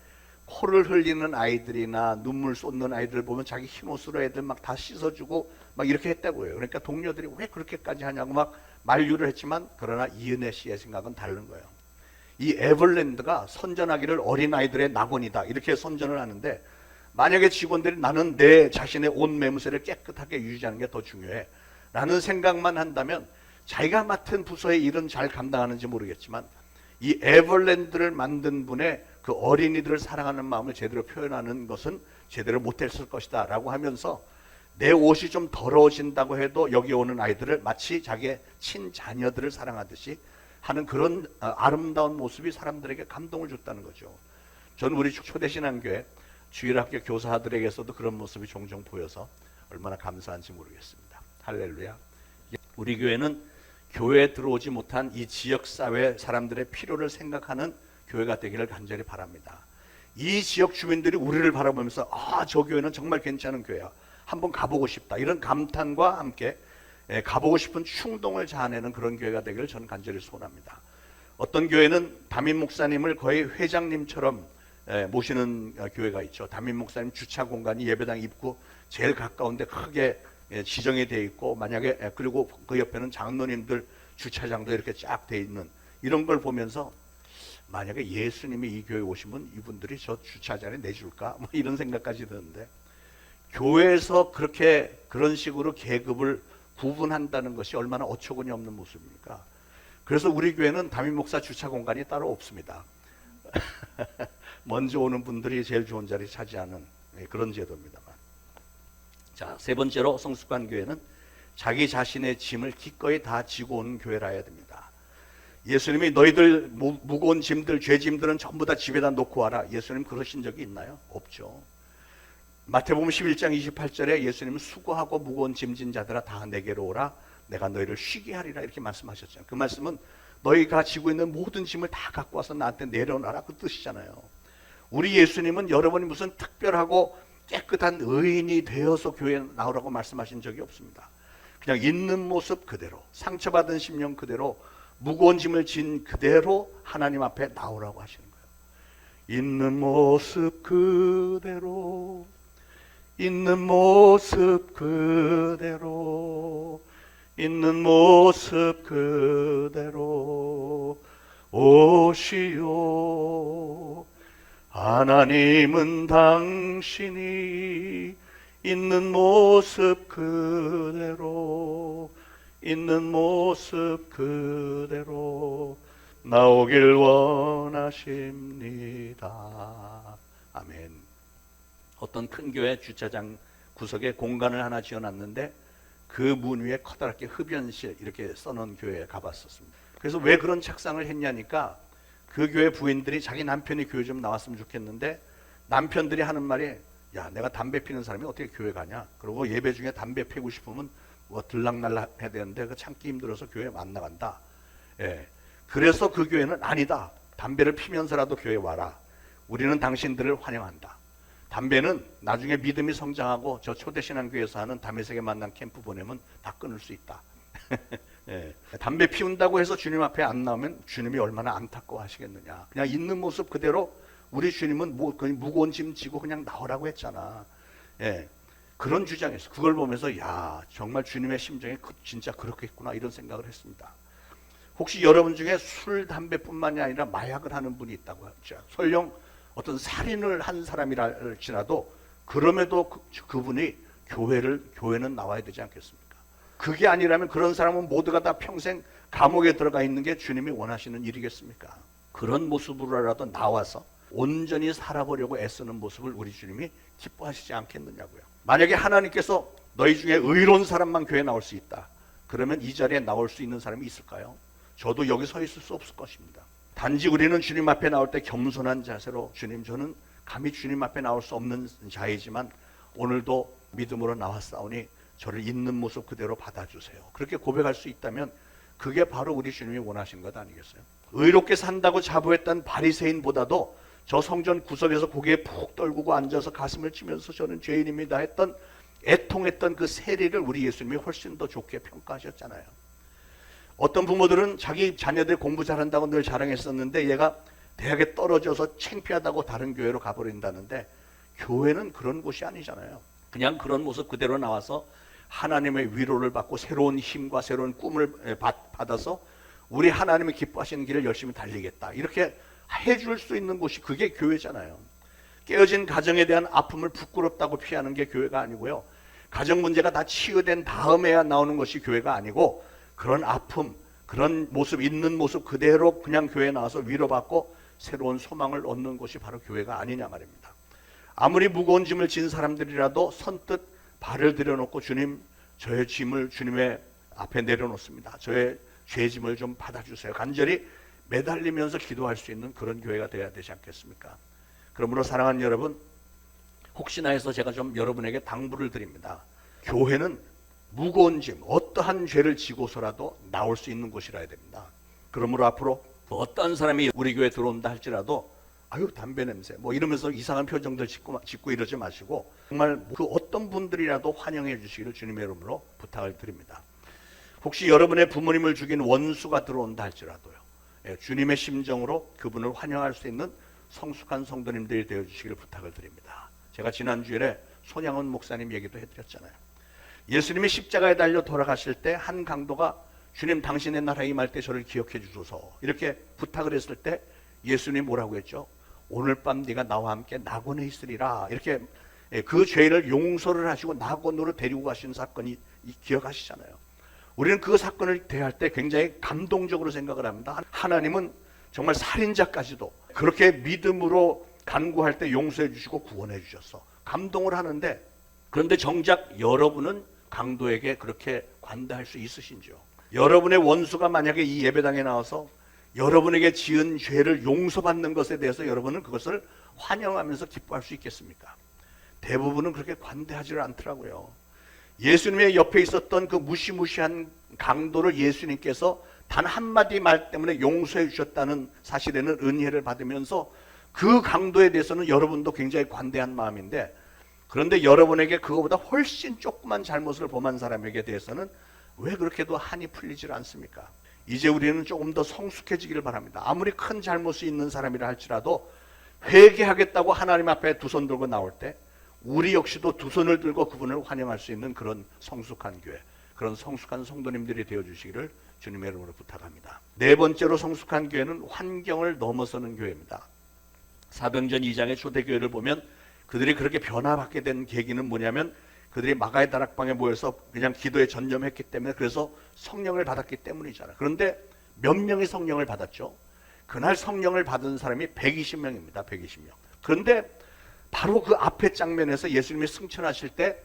코를 흘리는 아이들이나 눈물 쏟는 아이들을 보면 자기 흰 옷으로 애들 막 다 씻어주고 막 이렇게 했다고 해요. 그러니까 동료들이 왜 그렇게까지 하냐고 막 만류를 했지만 그러나 이은혜 씨의 생각은 다른 거예요. 이 에버랜드가 선전하기를 어린아이들의 낙원이다 이렇게 선전을 하는데 만약에 직원들이 나는 내 자신의 옷 매무새를 깨끗하게 유지하는 게 더 중요해 라는 생각만 한다면 자기가 맡은 부서의 일은 잘 감당하는지 모르겠지만 이 에버랜드를 만든 분의 그 어린이들을 사랑하는 마음을 제대로 표현하는 것은 제대로 못했을 것이다 라고 하면서 내 옷이 좀 더러워진다고 해도 여기 오는 아이들을 마치 자기의 친자녀들을 사랑하듯이 하는 그런 아름다운 모습이 사람들에게 감동을 줬다는 거죠. 저는 우리 초대신앙교회 주일학교 교사들에게서도 그런 모습이 종종 보여서 얼마나 감사한지 모르겠습니다. 할렐루야. 우리 교회는 교회에 들어오지 못한 이 지역사회 사람들의 필요를 생각하는 교회가 되기를 간절히 바랍니다. 이 지역 주민들이 우리를 바라보면서 저 교회는 정말 괜찮은 교회야. 한번 가보고 싶다. 이런 감탄과 함께 가보고 싶은 충동을 자아내는 그런 교회가 되기를 저는 간절히 소원합니다. 어떤 교회는 담임 목사님을 거의 회장님처럼 모시는 교회가 있죠. 담임 목사님 주차 공간이 예배당 입구 제일 가까운데 크게 지정이 되어 있고 만약에 그리고 그 옆에는 장로님들 주차장도 이렇게 쫙 돼 있는 이런 걸 보면서 만약에 예수님이 이 교회 오시면 이분들이 저 주차장에 내줄까? 뭐 이런 생각까지 드는데, 교회에서 그렇게 그런 식으로 계급을 구분한다는 것이 얼마나 어처구니 없는 모습입니까? 그래서 우리 교회는 담임 목사 주차 공간이 따로 없습니다. 먼저 오는 분들이 제일 좋은 자리 차지하는 그런 제도입니다만. 자, 세 번째로 성숙한 교회는 자기 자신의 짐을 기꺼이 다 지고 오는 교회라 해야 됩니다. 예수님이 너희들 무거운 짐들, 죄짐들은 전부 다 집에다 놓고 와라. 예수님 그러신 적이 있나요? 없죠. 마태복음 11장 28절에 예수님은 수고하고 무거운 짐진 자들아 다 내게로 오라. 내가 너희를 쉬게 하리라 이렇게 말씀하셨잖아요. 그 말씀은 너희가 지고 있는 모든 짐을 다 갖고 와서 나한테 내려놔라 그 뜻이잖아요. 우리 예수님은 여러분이 무슨 특별하고 깨끗한 의인이 되어서 교회에 나오라고 말씀하신 적이 없습니다. 그냥 있는 모습 그대로, 상처받은 심령 그대로, 무거운 짐을 진 그대로 하나님 앞에 나오라고 하시는 거예요. 있는 모습 그대로, 있는 모습 그대로, 있는 모습 그대로 오시오. 하나님은 당신이 있는 모습 그대로, 있는 모습 그대로 나오길 원하십니다. 아멘. 어떤 큰 교회 주차장 구석에 공간을 하나 지어놨는데 그 문 위에 커다랗게 흡연실 이렇게 써놓은 교회에 가봤었습니다. 그래서 왜 그런 착상을 했냐니까 그 교회 부인들이 자기 남편이 교회 좀 나왔으면 좋겠는데 남편들이 하는 말이 야, 내가 담배 피는 사람이 어떻게 교회 가냐? 그리고 예배 중에 담배 피우고 싶으면 뭐 들락날락 해야 되는데 그 참기 힘들어서 교회 안 나간다. 예. 그래서 그 교회는 아니다. 담배를 피면서라도 교회 와라. 우리는 당신들을 환영한다. 담배는 나중에 믿음이 성장하고 저 초대신앙교회에서 하는 담배세계 만남 캠프 보내면 다 끊을 수 있다. 예. 담배 피운다고 해서 주님 앞에 안 나오면 주님이 얼마나 안타까워 하시겠느냐. 그냥 있는 모습 그대로 우리 주님은 무거운 짐 지고 그냥 나오라고 했잖아. 예. 그런 주장에서 그걸 보면서 야, 정말 주님의 심정이 진짜 그렇겠구나 이런 생각을 했습니다. 혹시 여러분 중에 술, 담배뿐만이 아니라 마약을 하는 분이 있다고 하죠. 설령 어떤 살인을 한 사람이랄지라도 그럼에도 그분이 교회는 나와야 되지 않겠습니까? 그게 아니라면 그런 사람은 모두가 다 평생 감옥에 들어가 있는 게 주님이 원하시는 일이겠습니까? 그런 모습으로라도 나와서 온전히 살아보려고 애쓰는 모습을 우리 주님이 기뻐하시지 않겠느냐고요. 만약에 하나님께서 너희 중에 의로운 사람만 교회에 나올 수 있다. 그러면 이 자리에 나올 수 있는 사람이 있을까요? 저도 여기 서 있을 수 없을 것입니다. 단지 우리는 주님 앞에 나올 때 겸손한 자세로 주님, 저는 감히 주님 앞에 나올 수 없는 자이지만 오늘도 믿음으로 나왔사오니 저를 있는 모습 그대로 받아주세요. 그렇게 고백할 수 있다면 그게 바로 우리 주님이 원하신 것 아니겠어요? 의롭게 산다고 자부했던 바리새인보다도 저 성전 구석에서 고개에 푹 떨구고 앉아서 가슴을 치면서 저는 죄인입니다 했던 애통했던 그 세리를 우리 예수님이 훨씬 더 좋게 평가하셨잖아요. 어떤 부모들은 자기 자녀들 공부 잘한다고 늘 자랑했었는데 얘가 대학에 떨어져서 창피하다고 다른 교회로 가버린다는데 교회는 그런 곳이 아니잖아요. 그냥 그런 모습 그대로 나와서 하나님의 위로를 받고 새로운 힘과 새로운 꿈을 받아서 우리 하나님이 기뻐하시는 길을 열심히 달리겠다 이렇게 해줄 수 있는 곳이 그게 교회잖아요. 깨어진 가정에 대한 아픔을 부끄럽다고 피하는 게 교회가 아니고요. 가정 문제가 다 치유된 다음에야 나오는 것이 교회가 아니고 그런 아픔, 그런 모습, 있는 모습 그대로 그냥 교회에 나와서 위로받고 새로운 소망을 얻는 곳이 바로 교회가 아니냐 말입니다. 아무리 무거운 짐을 진 사람들이라도 선뜻 발을 들여놓고 주님, 저의 짐을 주님의 앞에 내려놓습니다. 저의 죄짐을 좀 받아주세요. 간절히 매달리면서 기도할 수 있는 그런 교회가 되어야 되지 않겠습니까? 그러므로 사랑하는 여러분, 혹시나 해서 제가 좀 여러분에게 당부를 드립니다. 교회는 무거운 짐, 어떠한 죄를 지고서라도 나올 수 있는 곳이라야 됩니다. 그러므로 앞으로 어떤 사람이 우리 교회에 들어온다 할지라도 아유 담배 냄새 뭐 이러면서 이상한 표정들 짓고 이러지 마시고 정말 그 어떤 분들이라도 환영해 주시기를 주님의 이름으로 부탁을 드립니다. 혹시 여러분의 부모님을 죽인 원수가 들어온다 할지라도요, 주님의 심정으로 그분을 환영할 수 있는 성숙한 성도님들이 되어주시기를 부탁을 드립니다. 제가 지난 주일에 손양원 목사님 얘기도 해드렸잖아요. 예수님이 십자가에 달려 돌아가실 때 한 강도가 주님 당신의 나라에 임할 때 저를 기억해 주소서 이렇게 부탁을 했을 때 예수님이 뭐라고 했죠? 오늘 밤 네가 나와 함께 낙원에 있으리라. 이렇게 그 죄를 용서를 하시고 낙원으로 데리고 가신 사건이 기억하시잖아요. 우리는 그 사건을 대할 때 굉장히 감동적으로 생각을 합니다. 하나님은 정말 살인자까지도 그렇게 믿음으로 간구할 때 용서해 주시고 구원해 주셨어. 감동을 하는데, 그런데 정작 여러분은 강도에게 그렇게 관대할 수 있으신지요? 여러분의 원수가 만약에 이 예배당에 나와서 여러분에게 지은 죄를 용서받는 것에 대해서 여러분은 그것을 환영하면서 기뻐할 수 있겠습니까? 대부분은 그렇게 관대하지 않더라고요. 예수님의 옆에 있었던 그 무시무시한 강도를 예수님께서 단 한마디 말 때문에 용서해 주셨다는 사실에는 은혜를 받으면서 그 강도에 대해서는 여러분도 굉장히 관대한 마음인데, 그런데 여러분에게 그거보다 훨씬 조그만 잘못을 범한 사람에게 대해서는 왜 그렇게도 한이 풀리질 않습니까? 이제 우리는 조금 더 성숙해지기를 바랍니다. 아무리 큰 잘못이 있는 사람이라 할지라도 회개하겠다고 하나님 앞에 두 손 들고 나올 때 우리 역시도 두 손을 들고 그분을 환영할 수 있는 그런 성숙한 교회, 그런 성숙한 성도님들이 되어주시기를 주님의 이름으로 부탁합니다. 네 번째로 성숙한 교회는 환경을 넘어서는 교회입니다. 사도행전 2장의 초대교회를 보면 그들이 그렇게 변화받게 된 계기는 뭐냐면 그들이 마가의 다락방에 모여서 그냥 기도에 전념했기 때문에, 그래서 성령을 받았기 때문이잖아요. 그런데 몇 명이 성령을 받았죠? 그날 성령을 받은 사람이 120명입니다. 120명. 그런데 바로 그 앞에 장면에서 예수님이 승천하실 때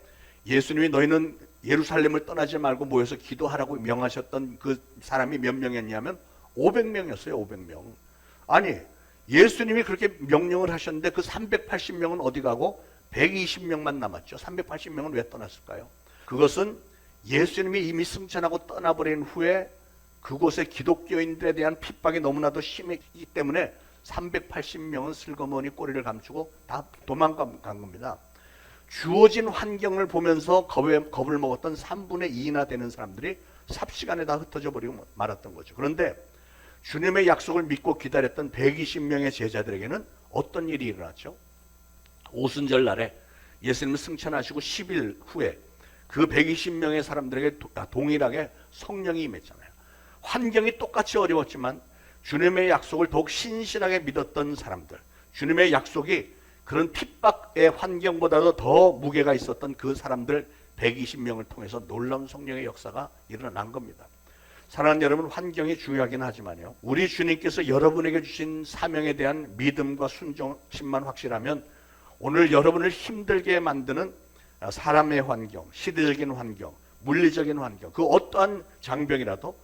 예수님이 너희는 예루살렘을 떠나지 말고 모여서 기도하라고 명하셨던 그 사람이 몇 명이었냐면 500명이었어요. 500명. 아니, 예수님이 그렇게 명령을 하셨는데 그 380명은 어디 가고 120명만 남았죠. 380명은 왜 떠났을까요? 그것은 예수님이 이미 승천하고 떠나버린 후에 그곳에 기독교인들에 대한 핍박이 너무나도 심했기 때문에 380명은 슬그머니 꼬리를 감추고 다 도망간 겁니다. 주어진 환경을 보면서 겁을 먹었던 3분의 2나 되는 사람들이 삽시간에 다 흩어져 버리고 말았던 거죠. 그런데 주님의 약속을 믿고 기다렸던 120명의 제자들에게는 어떤 일이 일어났죠? 오순절 날에 예수님은 승천하시고 10일 후에 그 120명의 사람들에게 동일하게 성령이 임했잖아요. 환경이 똑같이 어려웠지만 주님의 약속을 더욱 신실하게 믿었던 사람들, 주님의 약속이 그런 핍박의 환경보다도 더 무게가 있었던 그 사람들 120명을 통해서 놀라운 성령의 역사가 일어난 겁니다. 사랑하는 여러분, 환경이 중요하긴 하지만요, 우리 주님께서 여러분에게 주신 사명에 대한 믿음과 순종심만 확실하면 오늘 여러분을 힘들게 만드는 사람의 환경, 시대적인 환경, 물리적인 환경, 그 어떠한 장벽이라도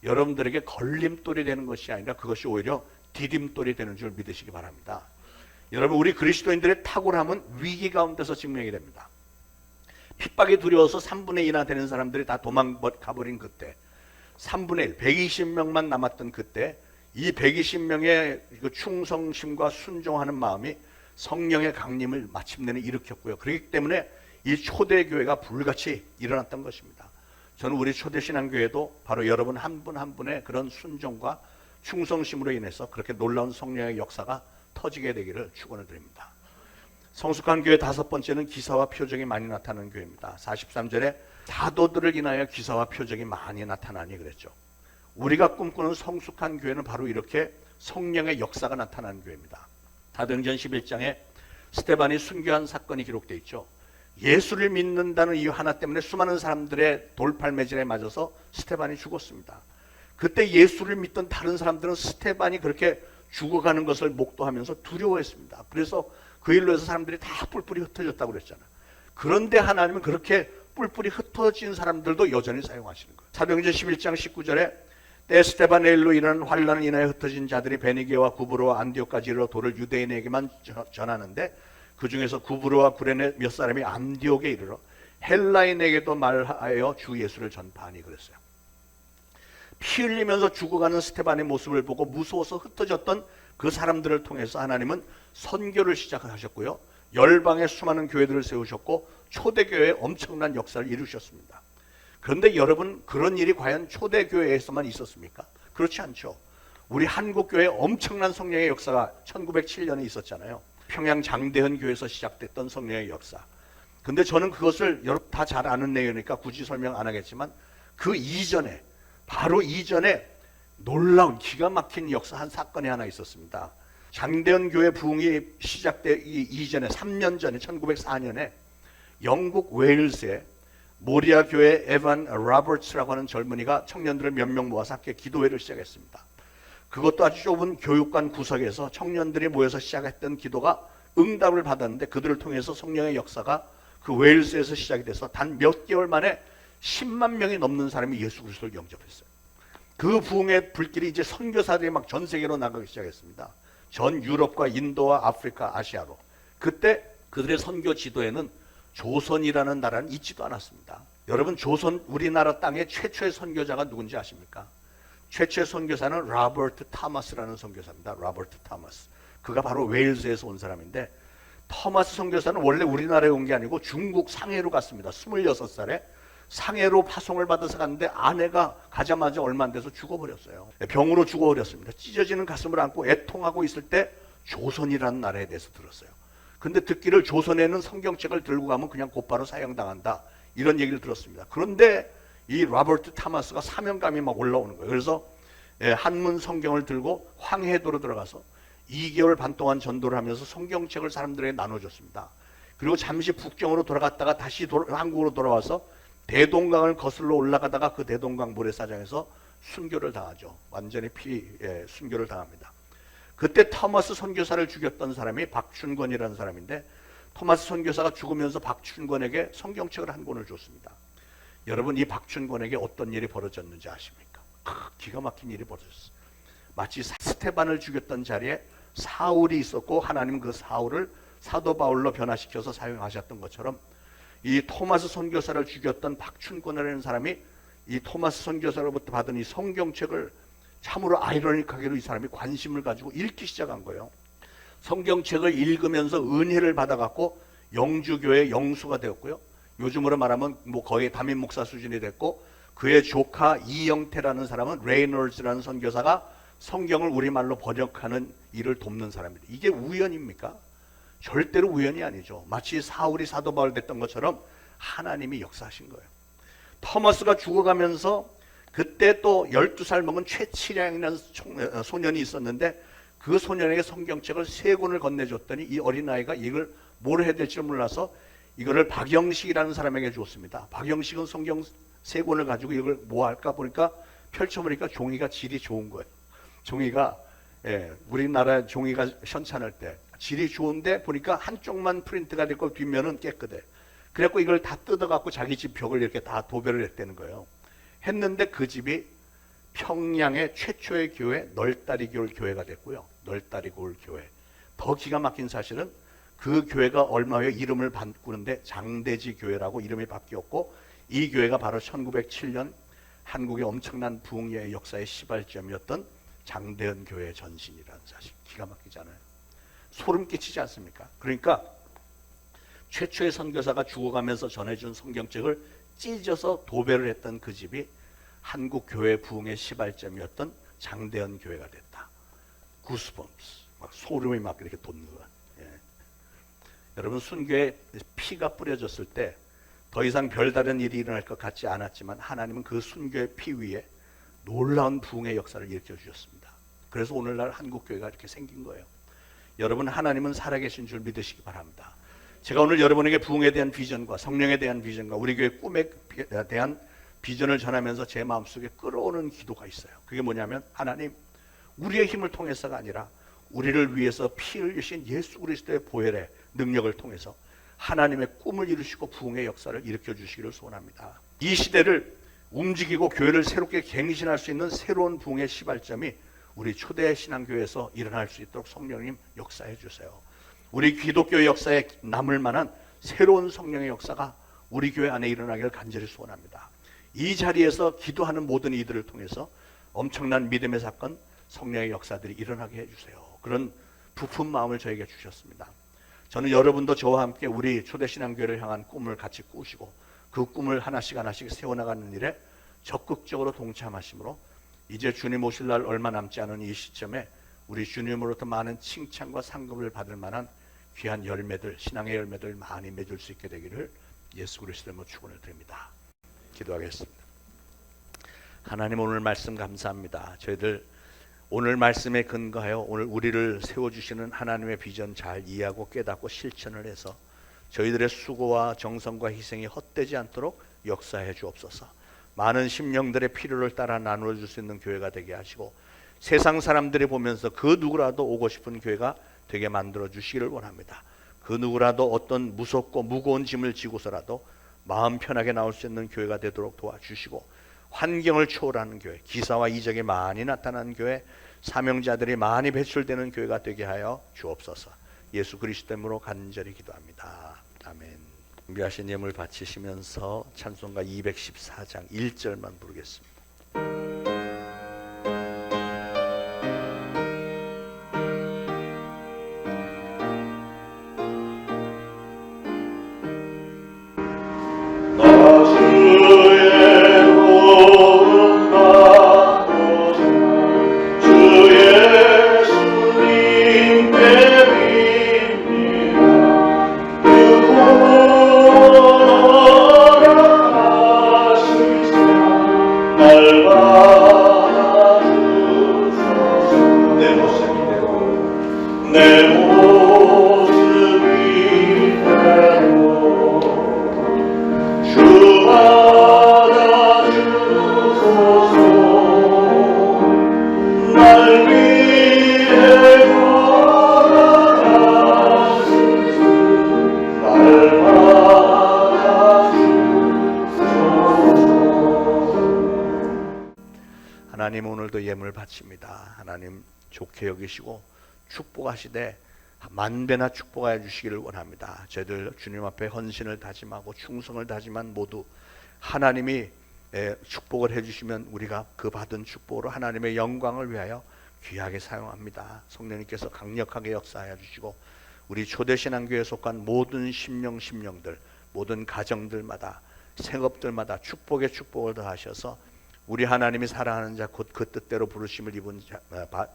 여러분들에게 걸림돌이 되는 것이 아니라 그것이 오히려 디딤돌이 되는 줄 믿으시기 바랍니다. 여러분, 우리 그리스도인들의 탁월함은 위기 가운데서 증명이 됩니다. 핍박이 두려워서 3분의 2나 되는 사람들이 다 도망가버린 그때, 3분의 1, 120명만 남았던 그때, 이 120명의 그 충성심과 순종하는 마음이 성령의 강림을 마침내는 일으켰고요. 그렇기 때문에 이 초대교회가 불같이 일어났던 것입니다. 저는 우리 초대신앙교회도 바로 여러분 한 분 한 분의 그런 순종과 충성심으로 인해서 그렇게 놀라운 성령의 역사가 터지게 되기를 축원을 드립니다. 성숙한 교회 다섯 번째는 기사와 표적이 많이 나타나는 교회입니다. 43절에 사도들을 인하여 기사와 표적이 많이 나타나니 그랬죠. 우리가 꿈꾸는 성숙한 교회는 바로 이렇게 성령의 역사가 나타나는 교회입니다. 사도행전 11장에 스데반이 순교한 사건이 기록되어 있죠. 예수를 믿는다는 이유 하나 때문에 수많은 사람들의 돌팔매질에 맞아서 스데반이 죽었습니다. 그때 예수를 믿던 다른 사람들은 스데반이 그렇게 죽어가는 것을 목도하면서 두려워했습니다. 그래서 그 일로 해서 사람들이 다 뿔뿔이 흩어졌다고 그랬잖아요. 그런데 하나님은 그렇게 뿔뿔이 흩어진 사람들도 여전히 사용하시는 거예요. 사도행전 11장 19절에 때 스데반의 일로 일어난 환란을 인하여 흩어진 자들이 베니게와 구브로와 안디옥까지 이르러 도를 유대인에게만 전하는데 그 중에서 구브로와 구레네 몇 사람이 안디옥에 이르러 헬라인에게도 말하여 주 예수를 전파하니 그랬어요. 피 흘리면서 죽어가는 스데반의 모습을 보고 무서워서 흩어졌던 그 사람들을 통해서 하나님은 선교를 시작하셨고요, 열방의 수많은 교회들을 세우셨고 초대교회에 엄청난 역사를 이루셨습니다. 그런데 여러분, 그런 일이 과연 초대교회에서만 있었습니까? 그렇지 않죠. 우리 한국교회에 엄청난 성령의 역사가 1907년에 있었잖아요. 평양 장대현 교회에서 시작됐던 성령의 역사. 근데 저는 그것을 여러분 다 잘 아는 내용이니까 굳이 설명 안 하겠지만 그 이전에 바로 이전에 놀라운 기가 막힌 역사 한 사건이 하나 있었습니다. 장대현 교회 부흥이 시작되기 이전에 3년 전에 1904년에 영국 웨일스의 모리아 교회 에반 로버츠라고 하는 젊은이가 청년들을 몇 명 모아서 함께 기도회를 시작했습니다. 그것도 아주 좁은 교육관 구석에서 청년들이 모여서 시작했던 기도가 응답을 받았는데 그들을 통해서 성령의 역사가 그 웨일스에서 시작이 돼서 단 몇 개월 만에 10만 명이 넘는 사람이 예수 그리스도를 영접했어요. 그 부흥의 불길이 이제 선교사들이 막 전 세계로 나가기 시작했습니다. 전 유럽과 인도와 아프리카, 아시아로. 그때 그들의 선교 지도에는 조선이라는 나라는 있지도 않았습니다. 여러분, 조선 우리나라 땅의 최초의 선교자가 누군지 아십니까? 최초의 선교사는 로버트 타마스라는 선교사입니다. 로버트 타마스. 그가 바로 웨일즈에서 온 사람인데, 토마스 선교사는 원래 우리나라에 온 게 아니고 중국 상해로 갔습니다. 26살에 상해로 파송을 받아서 갔는데 아내가 가자마자 얼마 안 돼서 죽어버렸어요. 병으로 죽어버렸습니다. 찢어지는 가슴을 안고 애통하고 있을 때 조선이라는 나라에 대해서 들었어요. 근데 듣기를 조선에는 성경책을 들고 가면 그냥 곧바로 사형당한다, 이런 얘기를 들었습니다. 그런데 이 로버트 타마스가 사명감이 막 올라오는 거예요. 그래서 한문 성경을 들고 황해도로 들어가서 2개월 반 동안 전도를 하면서 성경책을 사람들에게 나눠줬습니다. 그리고 잠시 북경으로 돌아갔다가 다시 한국으로 돌아와서 대동강을 거슬러 올라가다가 그 대동강 모래사장에서 순교를 당하죠. 완전히 순교를 당합니다. 그때 토마스 선교사를 죽였던 사람이 박춘권이라는 사람인데, 토마스 선교사가 죽으면서 박춘권에게 성경책을 한 권을 줬습니다. 여러분, 이 박춘권에게 어떤 일이 벌어졌는지 아십니까? 기가 막힌 일이 벌어졌어요. 마치 스테반을 죽였던 자리에 사울이 있었고 하나님 그 사울을 사도 바울로 변화시켜서 사용하셨던 것처럼 이 토마스 선교사를 죽였던 박춘권이라는 사람이 이 토마스 선교사로부터 받은 이 성경책을 참으로 아이러니하게도 이 사람이 관심을 가지고 읽기 시작한 거예요. 성경책을 읽으면서 은혜를 받아갖고 영주교회 영수가 되었고요. 요즘으로 말하면 뭐 거의 담임 목사 수준이 됐고, 그의 조카 이영태라는 사람은 레이놀즈라는 선교사가 성경을 우리말로 번역하는 일을 돕는 사람입니다. 이게 우연입니까? 절대로 우연이 아니죠. 마치 사울이 사도 바울 됐던 것처럼 하나님이 역사하신 거예요. 토마스가 죽어가면서 그때 또 12살 먹은 최치량이라는 소년이 있었는데, 그 소년에게 성경책을 3권을 건네줬더니 이 어린아이가 이걸 뭘 해야 될지 몰라서 이거를 박영식이라는 사람에게 주었습니다. 박영식은 성경 3권을 가지고 이걸 뭐 할까 보니까 펼쳐보니까 종이가 질이 좋은 거예요. 종이가 우리나라 종이가 현찬할 때 질이 좋은데 보니까 한쪽만 프린트가 됐고 뒷면은 깨끗해. 그래갖고 이걸 다 뜯어갖고 자기 집 벽을 이렇게 다 도배를 했다는 거예요. 했는데 그 집이 평양의 최초의 교회 널다리교회 교회가 됐고요. 널다리교회 교회. 더 기가 막힌 사실은 그 교회가 얼마 후에 이름을 바꾸는데 장대지 교회라고 이름이 바뀌었고, 이 교회가 바로 1907년 한국의 엄청난 부흥의 역사의 시발점이었던 장대현 교회의 전신이라는 사실. 기가 막히잖아요. 소름 끼치지 않습니까? 그러니까 최초의 선교사가 죽어가면서 전해준 성경책을 찢어서 도배를 했던 그 집이 한국 교회 부흥의 시발점이었던 장대현 교회가 됐다. 구스범스, 막 소름이 막 이렇게 돋는 거야. 여러분, 순교에 피가 뿌려졌을 때 더 이상 별다른 일이 일어날 것 같지 않았지만 하나님은 그 순교의 피 위에 놀라운 부흥의 역사를 일으켜 주셨습니다. 그래서 오늘날 한국교회가 이렇게 생긴 거예요. 여러분, 하나님은 살아계신 줄 믿으시기 바랍니다. 제가 오늘 여러분에게 부흥에 대한 비전과 성령에 대한 비전과 우리 교회 꿈에 대한 비전을 전하면서 제 마음속에 끌어오는 기도가 있어요. 그게 뭐냐면, 하나님, 우리의 힘을 통해서가 아니라 우리를 위해서 피 흘리신 예수 그리스도의 보혈의 능력을 통해서 하나님의 꿈을 이루시고 부흥의 역사를 일으켜 주시기를 소원합니다. 이 시대를 움직이고 교회를 새롭게 갱신할 수 있는 새로운 부흥의 시발점이 우리 초대 신앙교회에서 일어날 수 있도록 성령님 역사해 주세요. 우리 기독교 역사에 남을 만한 새로운 성령의 역사가 우리 교회 안에 일어나기를 간절히 소원합니다. 이 자리에서 기도하는 모든 이들을 통해서 엄청난 믿음의 사건, 성령의 역사들이 일어나게 해주세요. 그런 부푼 마음을 저에게 주셨습니다. 저는 여러분도 저와 함께 우리 초대신앙교회를 향한 꿈을 같이 꾸시고 그 꿈을 하나씩 하나씩 세워나가는 일에 적극적으로 동참하심으로 이제 주님 오실 날 얼마 남지 않은 이 시점에 우리 주님으로부터 많은 칭찬과 상급을 받을 만한 귀한 열매들, 신앙의 열매들 많이 맺을 수 있게 되기를 예수 그리스도의 축원을 드립니다. 기도하겠습니다. 하나님 오늘 말씀 감사합니다. 저희들 오늘 말씀에 근거하여 오늘 우리를 세워주시는 하나님의 비전 잘 이해하고 깨닫고 실천을 해서 저희들의 수고와 정성과 희생이 헛되지 않도록 역사해 주옵소서. 많은 심령들의 필요를 따라 나누어 줄 수 있는 교회가 되게 하시고 세상 사람들이 보면서 그 누구라도 오고 싶은 교회가 되게 만들어 주시기를 원합니다. 그 누구라도 어떤 무섭고 무거운 짐을 지고서라도 마음 편하게 나올 수 있는 교회가 되도록 도와주시고 환경을 초월하는 교회, 기사와 이적이 많이 나타나는 교회, 사명자들이 많이 배출되는 교회가 되게 하여 주옵소서. 예수 그리스도 이름으로 간절히 기도합니다. 아멘. 준비하신 예물 바치시면서 찬송가 214장 1절만 부르겠습니다. 하나님 오늘도 예물 바칩니다. 하나님 좋게 여기시고 축복하시되 만배나 축복하여 주시기를 원합니다. 저희들 주님 앞에 헌신을 다짐하고 충성을 다짐한 모두 하나님이 축복을 해주시면 우리가 그 받은 축복으로 하나님의 영광을 위하여 귀하게 사용합니다. 성령님께서 강력하게 역사하여 주시고 우리 초대신앙교회에 속한 모든 심령들 모든 가정들마다 생업들마다 축복의 축복을 더하셔서 우리 하나님이 사랑하는 자 곧 그 뜻대로 부르심을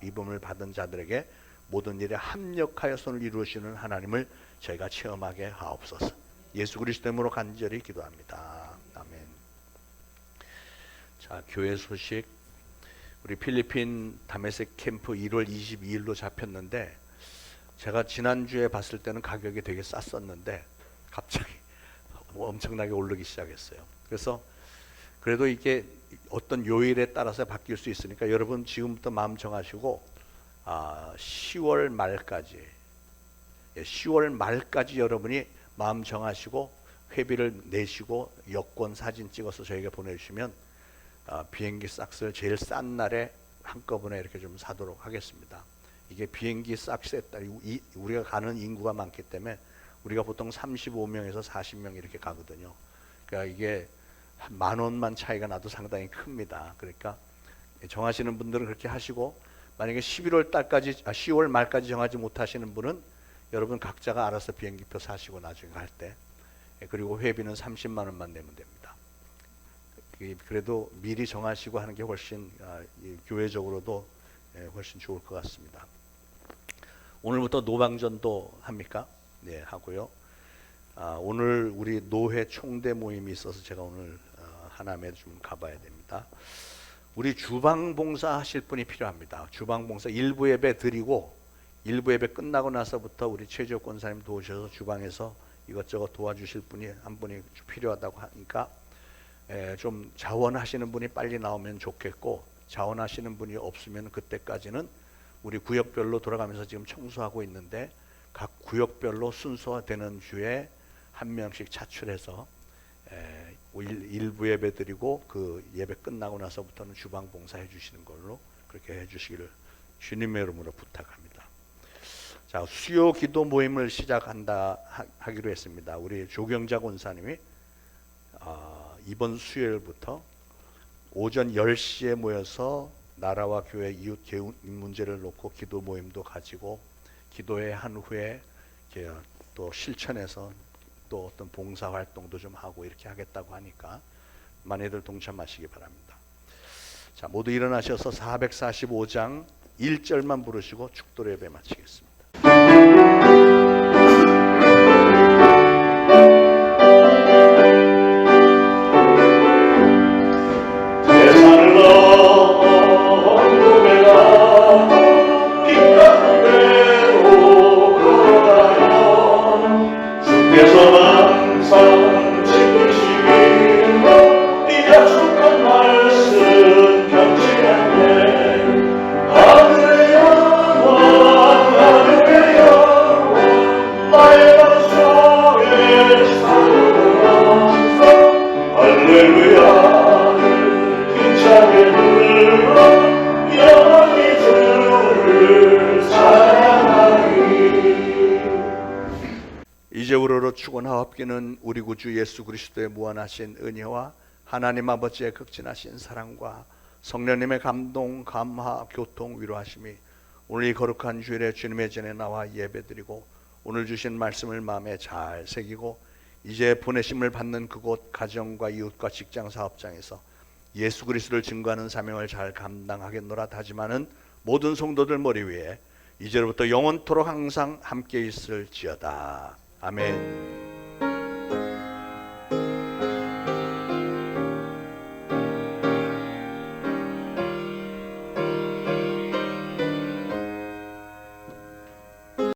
입음을 받은 자들에게 모든 일에 합력하여 손을 이루시는 하나님을 저희가 체험하게 하옵소서. 예수 그리스도 이름으로 간절히 기도합니다. 아멘. 자, 교회 소식. 우리 필리핀 다메섹 캠프 1월 22일로 잡혔는데 제가 지난주에 봤을 때는 가격이 되게 쌌었는데 갑자기 엄청나게 오르기 시작했어요. 그래서 그래도 이게 어떤 요일에 따라서 바뀔 수 있으니까 여러분 지금부터 마음 정하시고 10월 말까지 여러분이 마음 정하시고 회비를 내시고 여권 사진 찍어서 저에게 보내주시면 비행기 싹스를 제일 싼 날에 한꺼번에 이렇게 좀 사도록 하겠습니다. 이게 비행기 싹스에 따라 우리가 가는 인구가 많기 때문에 우리가 보통 35명에서 40명 이렇게 가거든요. 그러니까 이게 10,000원만 차이가 나도 상당히 큽니다. 그러니까 정하시는 분들은 그렇게 하시고 만약에 10월 말까지 정하지 못하시는 분은 여러분 각자가 알아서 비행기표 사시고 나중에 갈 때 그리고 회비는 30만 원만 내면 됩니다. 그래도 미리 정하시고 하는 게 훨씬 교회적으로도 훨씬 좋을 것 같습니다. 오늘부터 노방전도 합니까? 네, 하고요. 오늘 우리 노회 총대 모임이 있어서 제가 오늘 하남에 좀 가봐야 됩니다. 우리 주방 봉사 하실 분이 필요합니다. 주방 봉사 일부 예배 드리고 일부 예배 끝나고 나서부터 우리 최지옥 권사님 도우셔서 주방에서 이것저것 도와주실 분이 한 분이 필요하다고 하니까 좀 자원하시는 분이 빨리 나오면 좋겠고 자원하시는 분이 없으면 그때까지는 우리 구역별로 돌아가면서 지금 청소하고 있는데 각 구역별로 순서되는 주에 한 명씩 차출해서 일부 예배 드리고 그 예배 끝나고 나서부터는 주방 봉사해 주시는 걸로 그렇게 해 주시기를 주님의 이름으로 부탁합니다. 자, 수요 기도 모임을 하기로 했습니다. 우리 조경자 권사님이 이번 수요일부터 오전 10시에 모여서 나라와 교회 이웃 문제를 놓고 기도 모임도 가지고 기도회 한 후에 또 실천해서 또 어떤 봉사 활동도 좀 하고 이렇게 하겠다고 하니까 많이들 동참하시기 바랍니다. 자, 모두 일어나셔서 445장 1절만 부르시고 축도 예배 마치겠습니다. 세상을 없기는 우리 구주 예수 그리스도의 무한하신 은혜와 하나님 아버지의 극진하신 사랑과 성령님의 감동, 감화, 교통, 위로하심이 오늘 이 거룩한 주일에 주님의 전에 나와 예배드리고 오늘 주신 말씀을 마음에 잘 새기고 이제 보내심을 받는 그곳 가정과 이웃과 직장 사업장에서 예수 그리스도를 증거하는 사명을 잘 감당하겠노라 다짐하는 모든 성도들 머리 위에 이제로부터 영원토록 항상 함께 있을지어다. 아멘.